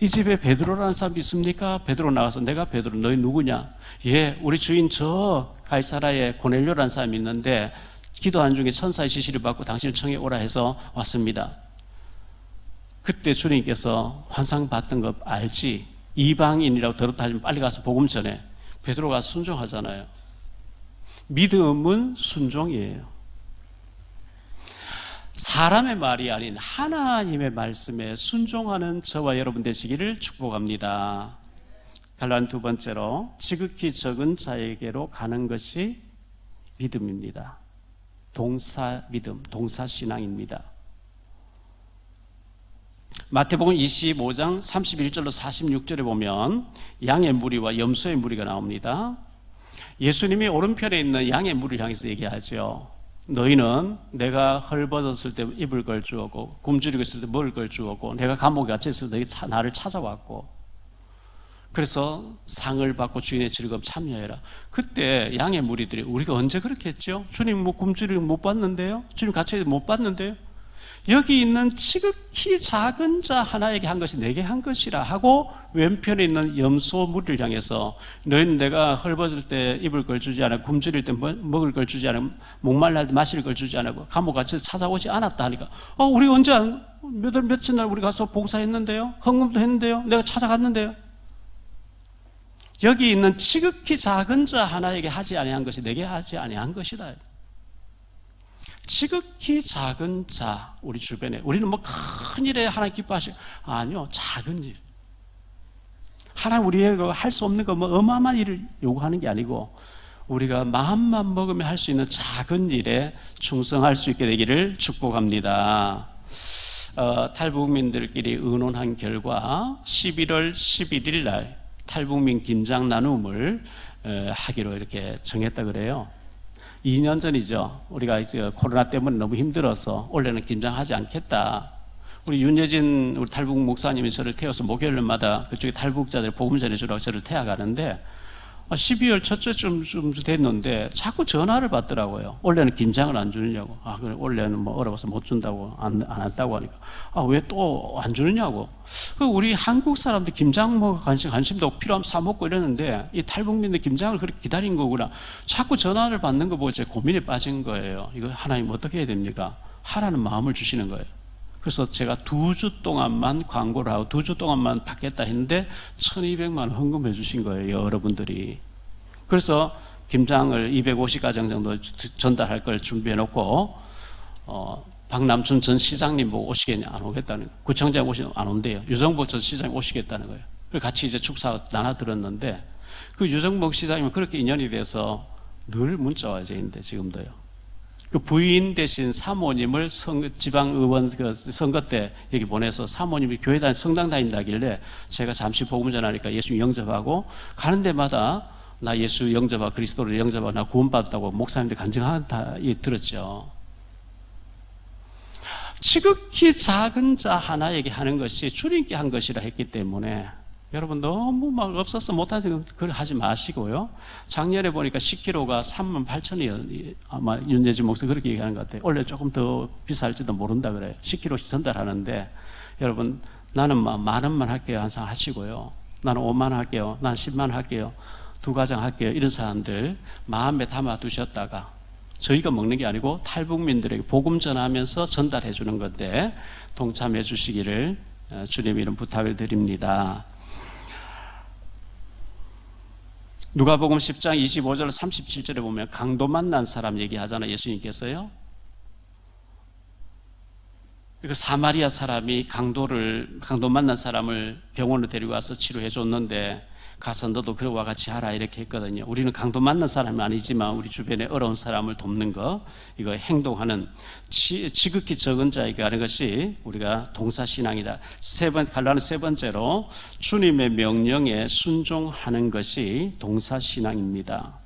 이 집에 베드로라는 사람이 있습니까? 베드로 나가서 내가 베드로, 너희 누구냐? 예, 우리 주인 저 가이사라에 고넬료라는 사람이 있는데 기도하는 중에 천사의 지시를 받고 당신을 청해 오라 해서 왔습니다. 그때 주님께서 환상 봤던 거 알지? 이방인이라고 들었다 하면 빨리 가서 복음 전해. 베드로가 순종하잖아요. 믿음은 순종이에요. 사람의 말이 아닌 하나님의 말씀에 순종하는 저와 여러분 되시기를 축복합니다. 갈라디아 두 번째로 지극히 적은 자에게로 가는 것이 믿음입니다. 동사 믿음, 동사 신앙입니다. 마태복음 25장 31절로 46절에 보면 양의 무리와 염소의 무리가 나옵니다. 예수님이 오른편에 있는 양의 무리를 향해서 얘기하죠. 너희는 내가 헐벗었을 때 입을 걸 주었고 굶주리고 있을 때 먹을 걸 주었고 내가 감옥에 갇혔을 때 너희 나를 찾아왔고 그래서 상을 받고 주인의 즐거움 참여해라. 그때 양의 무리들이 우리가 언제 그렇게 했죠? 주님 뭐 굶주리고 못 봤는데요? 주님 갇혀있는 못 봤는데요? 여기 있는 지극히 작은 자 하나에게 한 것이 내게 한 것이라 하고 왼편에 있는 염소 무리를 향해서 너희는 내가 헐벗을 때 입을 걸 주지 않았고 굶주릴 때 먹을 걸 주지 않았고 목말랄 때 마실 걸 주지 않았고 감옥 갇혀서 찾아오지 않았다 하니까 우리 언제 며칠 날 우리 가서 봉사했는데요? 헌금도 했는데요? 내가 찾아갔는데요? 여기 있는 지극히 작은 자 하나에게 하지 아니한 것이 내게 하지 아니한 것이다. 지극히 작은 자 우리 주변에 우리는 뭐 큰 일에 하나님 기뻐하시고 아니요 작은 일 하나님 우리에게 할 수 없는 거 뭐 어마어마한 일을 요구하는 게 아니고 우리가 마음만 먹으면 할 수 있는 작은 일에 충성할 수 있게 되기를 축복합니다. 탈북민들끼리 의논한 결과 11월 11일 날 탈북민 김장 나눔을 하기로 이렇게 정했다 그래요. 2년 전이죠. 우리가 이제 코로나 때문에 너무 힘들어서 올해는 김장하지 않겠다. 우리 윤여진 우리 탈북 목사님이 저를 태워서 목요일마다 그쪽에 탈북자들 복음 전해주라고 저를 태워가는데 12월 첫째쯤 됐는데 자꾸 전화를 받더라고요. 원래는 김장을 안 주느냐고. 그래 원래는 뭐 어려워서 못 준다고 안 한다고 하니까 왜 또 안 주느냐고. 우리 한국 사람들 김장 뭐 관심도 필요하면 사 먹고 이러는데 이 탈북민들 김장을 그렇게 기다린 거구나. 자꾸 전화를 받는 거 보고 제 고민에 빠진 거예요. 이거 하나님 어떻게 해야 됩니까? 하라는 마음을 주시는 거예요. 그래서 제가 2주 동안만 광고를 하고 2주 동안만 받겠다 했는데 1,200만 원 헌금해 주신 거예요. 여러분들이. 그래서 김장을 250가정 정도 전달할 걸 준비해 놓고 박남춘 전 시장님 보고 오시겠냐 안 오겠다는 거예요. 구청장 오시면 안 온대요. 유정복 전 시장님 오시겠다는 거예요. 그래서 같이 이제 축사 나눠 들었는데 그 유정복 시장님은 그렇게 인연이 돼서 늘 문자 와요. 저인데 지금도요. 그 부인 대신 사모님을 지방의원 그 선거 때 여기 보내서 사모님이 교회 다니 성당 다닌다길래 제가 잠시 복음 전하니까 예수 영접하고 가는 데마다 나 예수 영접하고 그리스도를 영접하고 나 구원받았다고 목사님들 간증한다 들었죠. 지극히 작은 자 하나에게 하는 것이 주님께 한 것이라 했기 때문에 여러분 너무 막 없어서 못하는 걸 하지 마시고요. 작년에 보니까 10kg가 38,000원이요. 아마 윤재진 목사 그렇게 얘기하는 것 같아요. 원래 조금 더 비쌀지도 모른다 그래요. 10kg씩 전달하는데 여러분 나는 만 원만 할게요. 항상 하시고요. 나는 5만 원 할게요. 나는 10만 원 할게요. 2가정 할게요. 이런 사람들 마음에 담아 두셨다가 저희가 먹는 게 아니고 탈북민들에게 복음 전하면서 전달해 주는 건데 동참해 주시기를 주님 이름 부탁을 드립니다. 누가복음 10장 25절 37절에 보면 강도 만난 사람 얘기하잖아요. 예수님께서요. 그 사마리아 사람이 강도 만난 사람을 병원으로 데리고 와서 치료해 줬는데 가서 너도 그와 같이 하라 이렇게 했거든요. 우리는 강도 만난 사람은 아니지만 우리 주변에 어려운 사람을 돕는 거 이거 행동하는 지극히 적은 자에게 하는 것이 우리가 동사신앙이다. 갈라디아 세 번째로 주님의 명령에 순종하는 것이 동사신앙입니다.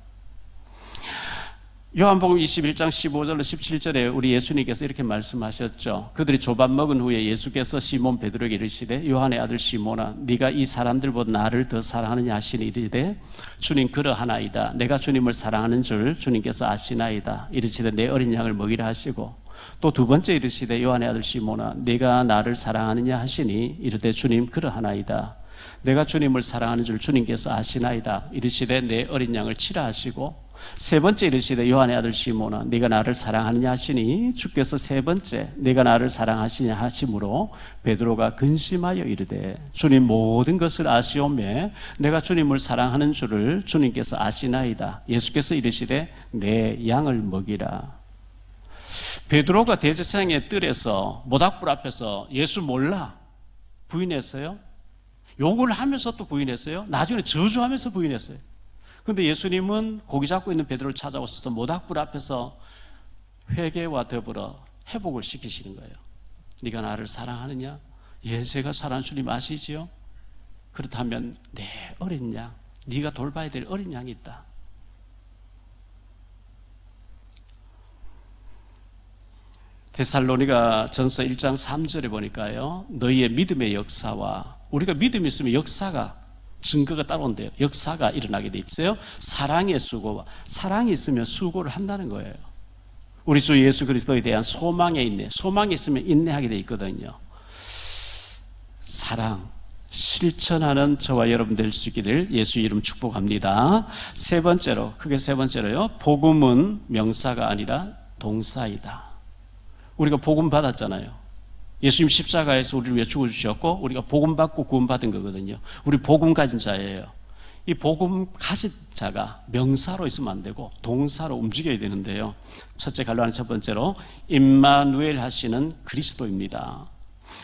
요한복음 21장 15절로 17절에 우리 예수님께서 이렇게 말씀하셨죠. 그들이 조밥 먹은 후에 예수께서 시몬 베드로에게 이르시되 요한의 아들 시몬아 네가 이 사람들보다 나를 더 사랑하느냐 하시니 이르되 주님 그러하나이다. 내가 주님을 사랑하는 줄 주님께서 아시나이다. 이르시되 내 어린 양을 먹이라 하시고 또 두 번째 이르시되 요한의 아들 시몬아 네가 나를 사랑하느냐 하시니 이르되 주님 그러하나이다. 내가 주님을 사랑하는 줄 주님께서 아시나이다. 이르시되 내 어린 양을 치라 하시고 세 번째 이르시되 요한의 아들 시몬아 네가 나를 사랑하느냐 하시니 주께서 세 번째 네가 나를 사랑하시냐 하심으로 베드로가 근심하여 이르되 주님 모든 것을 아시오매 내가 주님을 사랑하는 줄을 주님께서 아시나이다. 예수께서 이르시되 내 양을 먹이라. 베드로가 대제사장의 뜰에서 모닥불 앞에서 예수 몰라 부인했어요. 욕을 하면서 또 부인했어요. 나중에 저주하면서 부인했어요. 그런데 예수님은 고기 잡고 있는 베드로를 찾아오셔서 모닥불 앞에서 회개와 더불어 회복을 시키시는 거예요. 네가 나를 사랑하느냐? 예, 제가 사랑하는 주님 아시지요? 그렇다면 내 어린 양, 네가 돌봐야 될 어린 양이 있다. 데살로니가 전서 1장 3절에 보니까요, 너희의 믿음의 역사와, 우리가 믿음이 있으면 역사가, 증거가 따라온대요. 역사가 일어나게 돼 있어요. 사랑의 수고와, 사랑이 있으면 수고를 한다는 거예요. 우리 주 예수 그리스도에 대한 소망에 있네. 소망이 있으면 인내하게 돼 있거든요. 사랑 실천하는 저와 여러분 될 수 있기를 예수 이름 축복합니다. 세 번째로, 크게 세 번째로요, 복음은 명사가 아니라 동사이다. 우리가 복음 받았잖아요. 예수님 십자가에서 우리를 위해 죽어주셨고 우리가 복음 받고 구원 받은 거거든요. 우리 복음 가진 자예요. 이 복음 가진 자가 명사로 있으면 안 되고 동사로 움직여야 되는데요. 첫째 갈로하는 첫 번째로 임마누엘 하시는 그리스도입니다.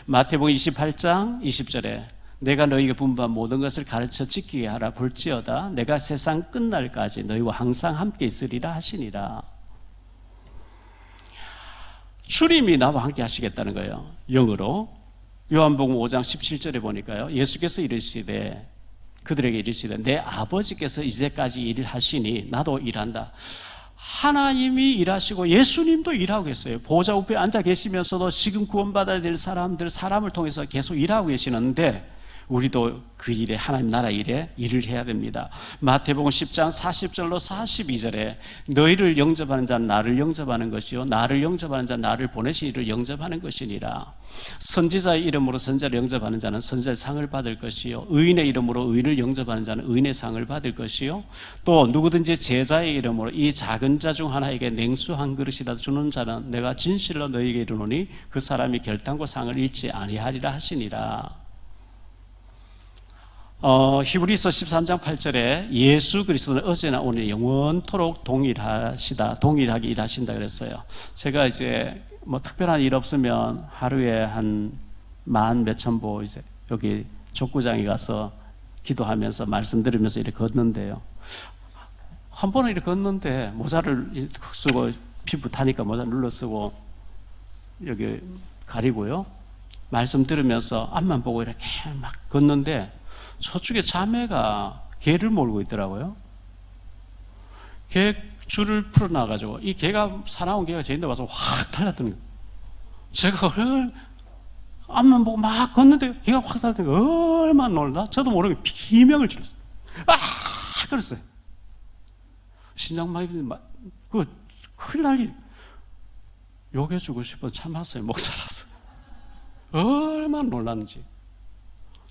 마태복음 28장 20절에 내가 너희에게 분부한 모든 것을 가르쳐 지키게 하라. 볼지어다 내가 세상 끝날까지 너희와 항상 함께 있으리라 하시니라. 주님이 나와 함께 하시겠다는 거예요. 영어로 요한복음 5장 17절에 보니까요, 예수께서 이르시되 그들에게 이르시되 내 아버지께서 이제까지 일을 하시니 나도 일한다. 하나님이 일하시고 예수님도 일하고 계세요. 보좌 우편에 앉아 계시면서도 지금 구원받아야 될 사람을 통해서 계속 일하고 계시는데 우리도 그 일에, 하나님 나라 일에 일을 해야 됩니다. 마태복음 10장 40절로 42절에 너희를 영접하는 자는 나를 영접하는 것이요 나를 영접하는 자는 나를 보내신 이를 영접하는 것이니라. 선지자의 이름으로 선지자를 영접하는 자는 선지자의 상을 받을 것이요 의인의 이름으로 의인을 영접하는 자는 의인의 상을 받을 것이요 또 누구든지 제자의 이름으로 이 작은 자 중 하나에게 냉수 한 그릇이라도 주는 자는 내가 진실로 너희에게 이르노니 그 사람이 결단코 상을 잃지 아니하리라 하시니라. 히브리서 13장 8절에 예수 그리스도는 어제나 오늘 영원토록 동일하게 일하신다 그랬어요. 제가 이제 뭐 특별한 일 없으면 하루에 한 만 몇천 보 이제 여기 족구장에 가서 기도하면서 말씀 들으면서 이렇게 걷는데요. 한 번은 이렇게 걷는데 모자를 쓰고 피부 타니까 모자 눌러 쓰고 여기 가리고요. 말씀 들으면서 앞만 보고 이렇게 막 걷는데 저쪽에 자매가 개를 몰고 있더라고요. 개 줄을 풀어놔가지고 이 개가 사나운 개가 제 인데 와서 확 달렸더니 제가 앞만 보고 막 걷는데 개가 확 달렸더니 얼마나 놀라. 저도 모르게 비명을 질렀어요. 아! 그랬어요. 신장마비는 그 큰일 날 일. 욕해주고 싶어 참았어요. 목사라서. 얼마나 놀랐는지.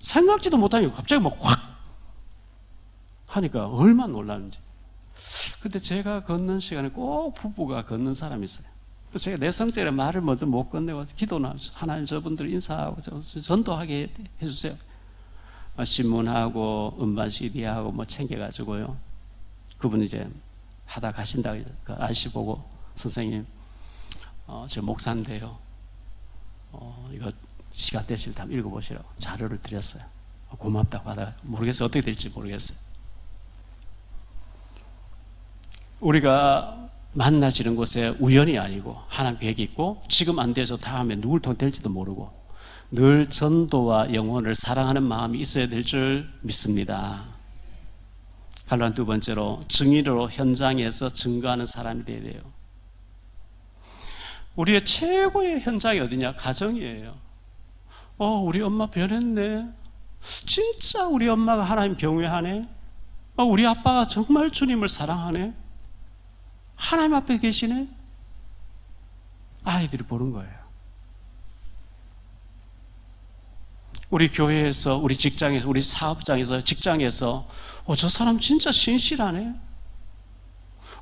생각지도 못하니까 갑자기 막 확 하니까 얼마나 놀랐는지. 근데 제가 걷는 시간에 꼭 부부가 걷는 사람이 있어요. 제가 내 성질에 말을 먼저 못 건네고 기도나 하나님 저분들 인사하고 전도하게 해주세요. 신문하고 음반 CD하고 뭐 챙겨가지고요. 그분 이제 하다 가신다 아저씨 보고 선생님 저 목사인데요. 이거 시간 되실 때 한번 읽어보시라고 자료를 드렸어요. 고맙다고 받아 모르겠어요. 어떻게 될지 모르겠어요. 우리가 만나지는 곳에 우연이 아니고 하나님 계획이 있고 지금 안 돼서 다음에 누굴 통해 될지도 모르고 늘 전도와 영혼을 사랑하는 마음이 있어야 될 줄 믿습니다. 갈로한 두 번째로 증인으로 현장에서 증거하는 사람이 되어야 돼요. 우리의 최고의 현장이 어디냐? 가정이에요. 우리 엄마 변했네. 진짜 우리 엄마가 하나님 경외하네. 우리 아빠가 정말 주님을 사랑하네. 하나님 앞에 계시네. 아이들이 보는 거예요. 우리 교회에서, 우리 직장에서, 우리 사업장에서, 직장에서 저 사람 진짜 신실하네.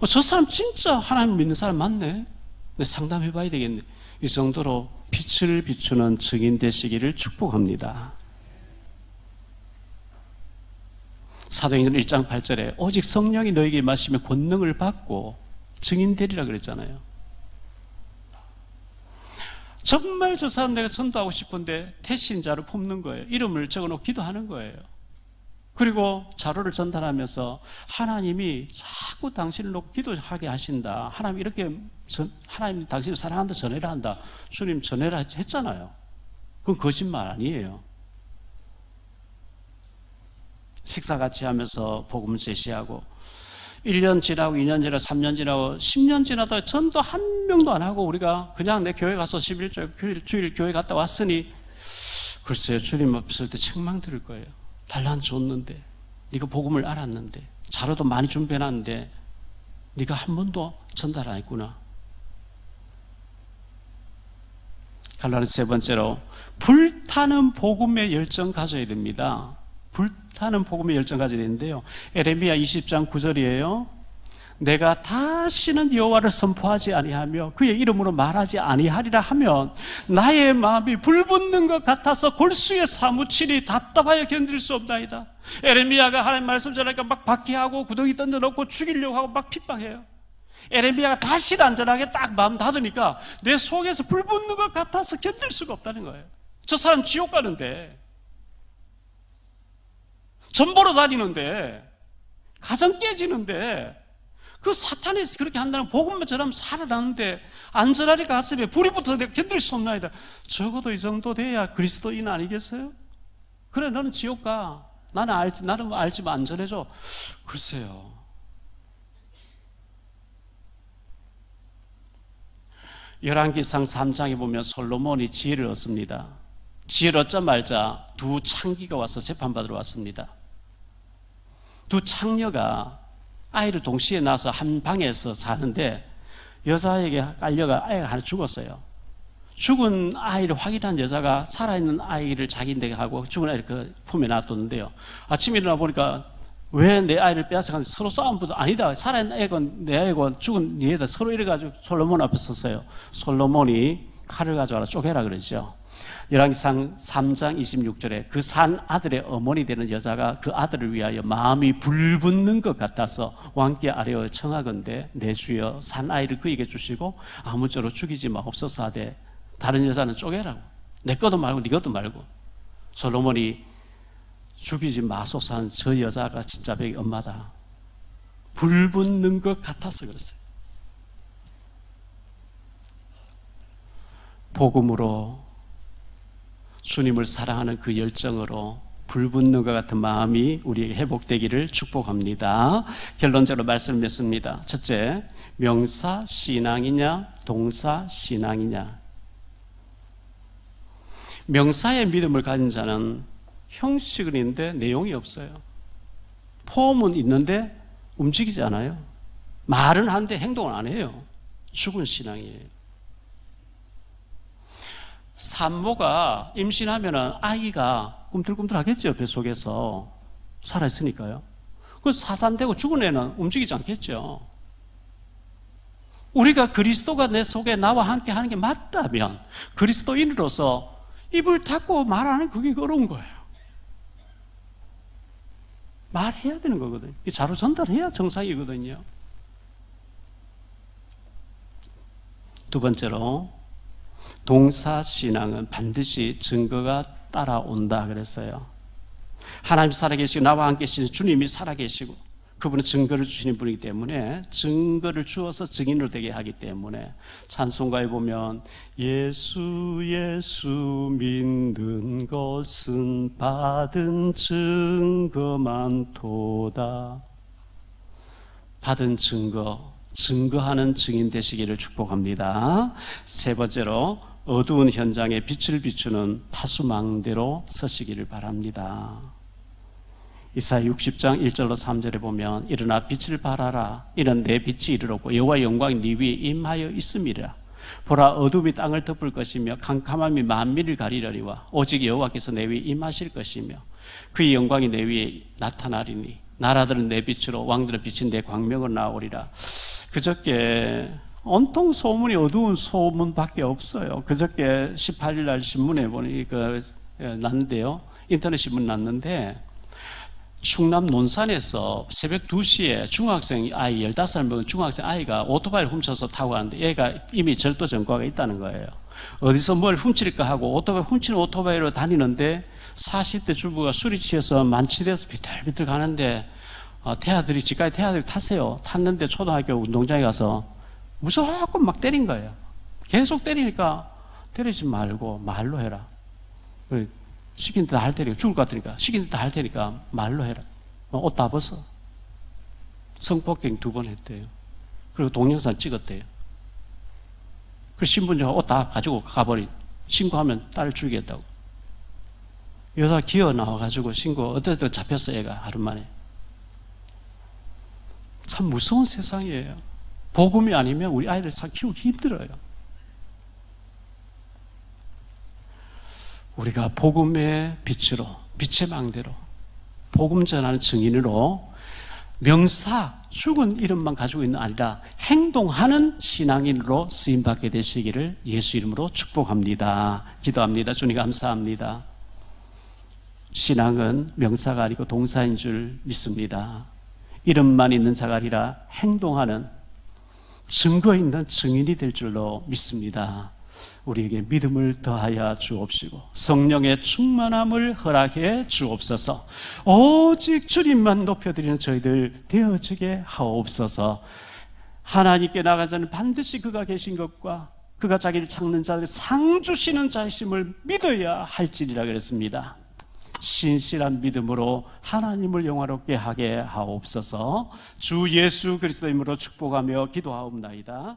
저 사람 진짜 하나님 믿는 사람 맞네. 상담해 봐야 되겠네. 이 정도로 빛을 비추는 증인 되시기를 축복합니다. 사도행전 1장 8절에 오직 성령이 너에게 임하시면 권능을 받고 증인 되리라 그랬잖아요. 정말 저 사람 내가 전도하고 싶은데 태신자를 뽑는 거예요. 이름을 적어놓고 기도하는 거예요. 그리고 자료를 전달하면서 하나님이 자꾸 당신을 놓고 기도하게 하신다. 하나님 이렇게 하나님 당신을 사랑한다 전해라 한다. 주님 전해라 했잖아요. 그건 거짓말 아니에요. 식사 같이 하면서 복음 제시하고 1년 지나고 2년 지나고 3년 지나고 10년 지나도 전도 한 명도 안 하고 우리가 그냥 내 교회 가서 11조 주일 교회 갔다 왔으니 글쎄요, 주님 없을 때 책망 들을 거예요. 달란 줬는데, 네가 복음을 알았는데, 자료도 많이 준비해놨는데 네가 한 번도 전달 안 했구나. 갈라는 세 번째로 불타는 복음의 열정 가져야 됩니다. 불타는 복음의 열정 가져야 되는데요, 에레미야 20장 9절이에요. 내가 다시는 여호와를 선포하지 아니하며 그의 이름으로 말하지 아니하리라 하면 나의 마음이 불붙는 것 같아서 골수에 사무치니 답답하여 견딜 수 없나이다. 에레미야가 하나님 말씀 전하니까 막 박해하고 구덩이 던져놓고 죽이려고 하고 막 핍박해요. 에레미야가 다시는 안전하게 딱 마음 닫으니까 내 속에서 불붙는 것 같아서 견딜 수가 없다는 거예요. 저 사람 지옥 가는데, 전 보러 다니는데, 가정 깨지는데, 그 사탄이 그렇게 한다는 복음만 전하면 살아나는데 안전하리가 가슴에 불이 붙어서 내가 견딜 수 없나이다. 적어도 이 정도 돼야 그리스도인 아니겠어요? 그래, 너는 지옥 가. 나는 알지만 안전해져. 글쎄요. 열왕기상 3장에 보면 솔로몬이 지혜를 얻습니다. 지혜를 얻자마자 두 창기가 와서 재판받으러 왔습니다. 두 창녀가 아이를 동시에 낳아서 한 방에서 사는데 여자에게 깔려가 아이가 하나 죽었어요. 죽은 아이를 확인한 여자가 살아있는 아이를 자기인데 하고 죽은 아이를 그 품에 놔뒀는데요. 아침에 일어나 보니까 왜 내 아이를 빼앗아가는지 서로 싸움부터 아니다. 살아있는 애건 내 애고 죽은 네 애다. 서로 이래가지고 솔로몬 앞에 섰어요. 솔로몬이 칼을 가져와라 쪼개라 그러죠. 열왕기상 3장 26절에 그 산 아들의 어머니 되는 여자가 그 아들을 위하여 마음이 불붙는 것 같아서 왕께 아뢰어 청하건대 내 주여 산 아이를 그에게 주시고 아무쪼록 죽이지 마옵소서 하되 다른 여자는 쪼개라고. 내 것도 말고 네 것도 말고. 솔로몬이 죽이지 마소서 한 저 여자가 진짜 내 엄마다. 불붙는 것 같아서 그랬어요. 복음으로 주님을 사랑하는 그 열정으로 불붙는 것 같은 마음이 우리에게 회복되기를 축복합니다. 결론적으로 말씀을 맺습니다. 첫째, 명사 신앙이냐 동사 신앙이냐. 명사의 믿음을 가진 자는 형식은 있는데 내용이 없어요. 폼은 있는데 움직이지 않아요. 말은 하는데 행동을 안 해요. 죽은 신앙이에요. 산모가 임신하면 아이가 꿈틀꿈틀 하겠죠. 뱃속에서 살아있으니까요. 그 사산되고 죽은 애는 움직이지 않겠죠. 우리가 그리스도가 내 속에 나와 함께 하는 게 맞다면 그리스도인으로서 입을 닫고 말하는 그게 어려운 거예요. 말해야 되는 거거든요. 자료 전달해야 정상이거든요. 두 번째로 동사 신앙은 반드시 증거가 따라온다 그랬어요. 하나님 살아계시고 나와 함께 계신 주님이 살아계시고 그분은 증거를 주시는 분이기 때문에 증거를 주어서 증인으로 되게 하기 때문에 찬송가에 보면 예수 예수 믿는 것은 받은 증거만 도다. 받은 증거, 증거하는 증인 되시기를 축복합니다. 세 번째로 어두운 현장에 빛을 비추는 파수망대로 서시기를 바랍니다. 이사야 60장 1절로 3절에 보면 일어나 빛을 발하라. 이는 내 빛이 이르렀고 여호와의 영광이 네 위에 임하여 있음이라. 보라, 어둠이 땅을 덮을 것이며 캄캄함이 만민을 가리려니와 오직 여호와께서 내 위에 임하실 것이며 그의 영광이 내 위에 나타나리니 나라들은 내 빛으로 왕들은 비친 내 광명으로 나오리라. 그저께 온통 소문이 어두운 소문밖에 없어요. 그저께 18일 날 신문에 보니 났는데요. 인터넷 신문 났는데 충남 논산에서 새벽 2시에 중학생 아이 15살 먹은 중학생 아이가 오토바이를 훔쳐서 타고 가는데 얘가 이미 절도 전과가 있다는 거예요. 어디서 뭘 훔칠까 하고 훔치는 오토바이로 다니는데 40대 주부가 술이 취해서 만취돼서 비틀비틀 가는데 집까지 태아들이 탔어요. 탔는데 초등학교 운동장에 가서 무조건 막 때린 거예요. 계속 때리니까 때리지 말고 말로 해라. 시킨 데 다 할 테니까 죽을 것 같으니까 시킨 데 다 할 테니까 말로 해라. 옷 다 벗어. 성폭행 2번 했대요. 그리고 동영상 찍었대요. 그 신분증 옷 다 가지고 가버린. 신고하면 딸을 죽이겠다고. 여자 기어 나와가지고 어쨌든 잡혔어. 애가 하루 만에. 참 무서운 세상이에요. 복음이 아니면 우리 아이들 참 키우기 힘들어요. 우리가 복음의 빛으로, 빛의 망대로, 복음 전하는 증인으로 죽은 이름만 가지고 있는 아니라 행동하는 신앙인으로 쓰임받게 되시기를 예수 이름으로 축복합니다. 기도합니다. 주님 감사합니다. 신앙은 명사가 아니고 동사인 줄 믿습니다. 이름만 있는 자가 아니라 행동하는 증거 있는 증인이 될 줄로 믿습니다. 우리에게 믿음을 더하여 주옵시고 성령의 충만함을 허락해 주옵소서. 오직 주님만 높여드리는 저희들 되어지게 하옵소서. 하나님께 나간 자는 반드시 그가 계신 것과 그가 자기를 찾는 자들의 상 주시는 자이심을 믿어야 할지니라 그랬습니다. 신실한 믿음으로 하나님을 영화롭게 하게 하옵소서. 주 예수 그리스도 이름으로 축복하며 기도하옵나이다.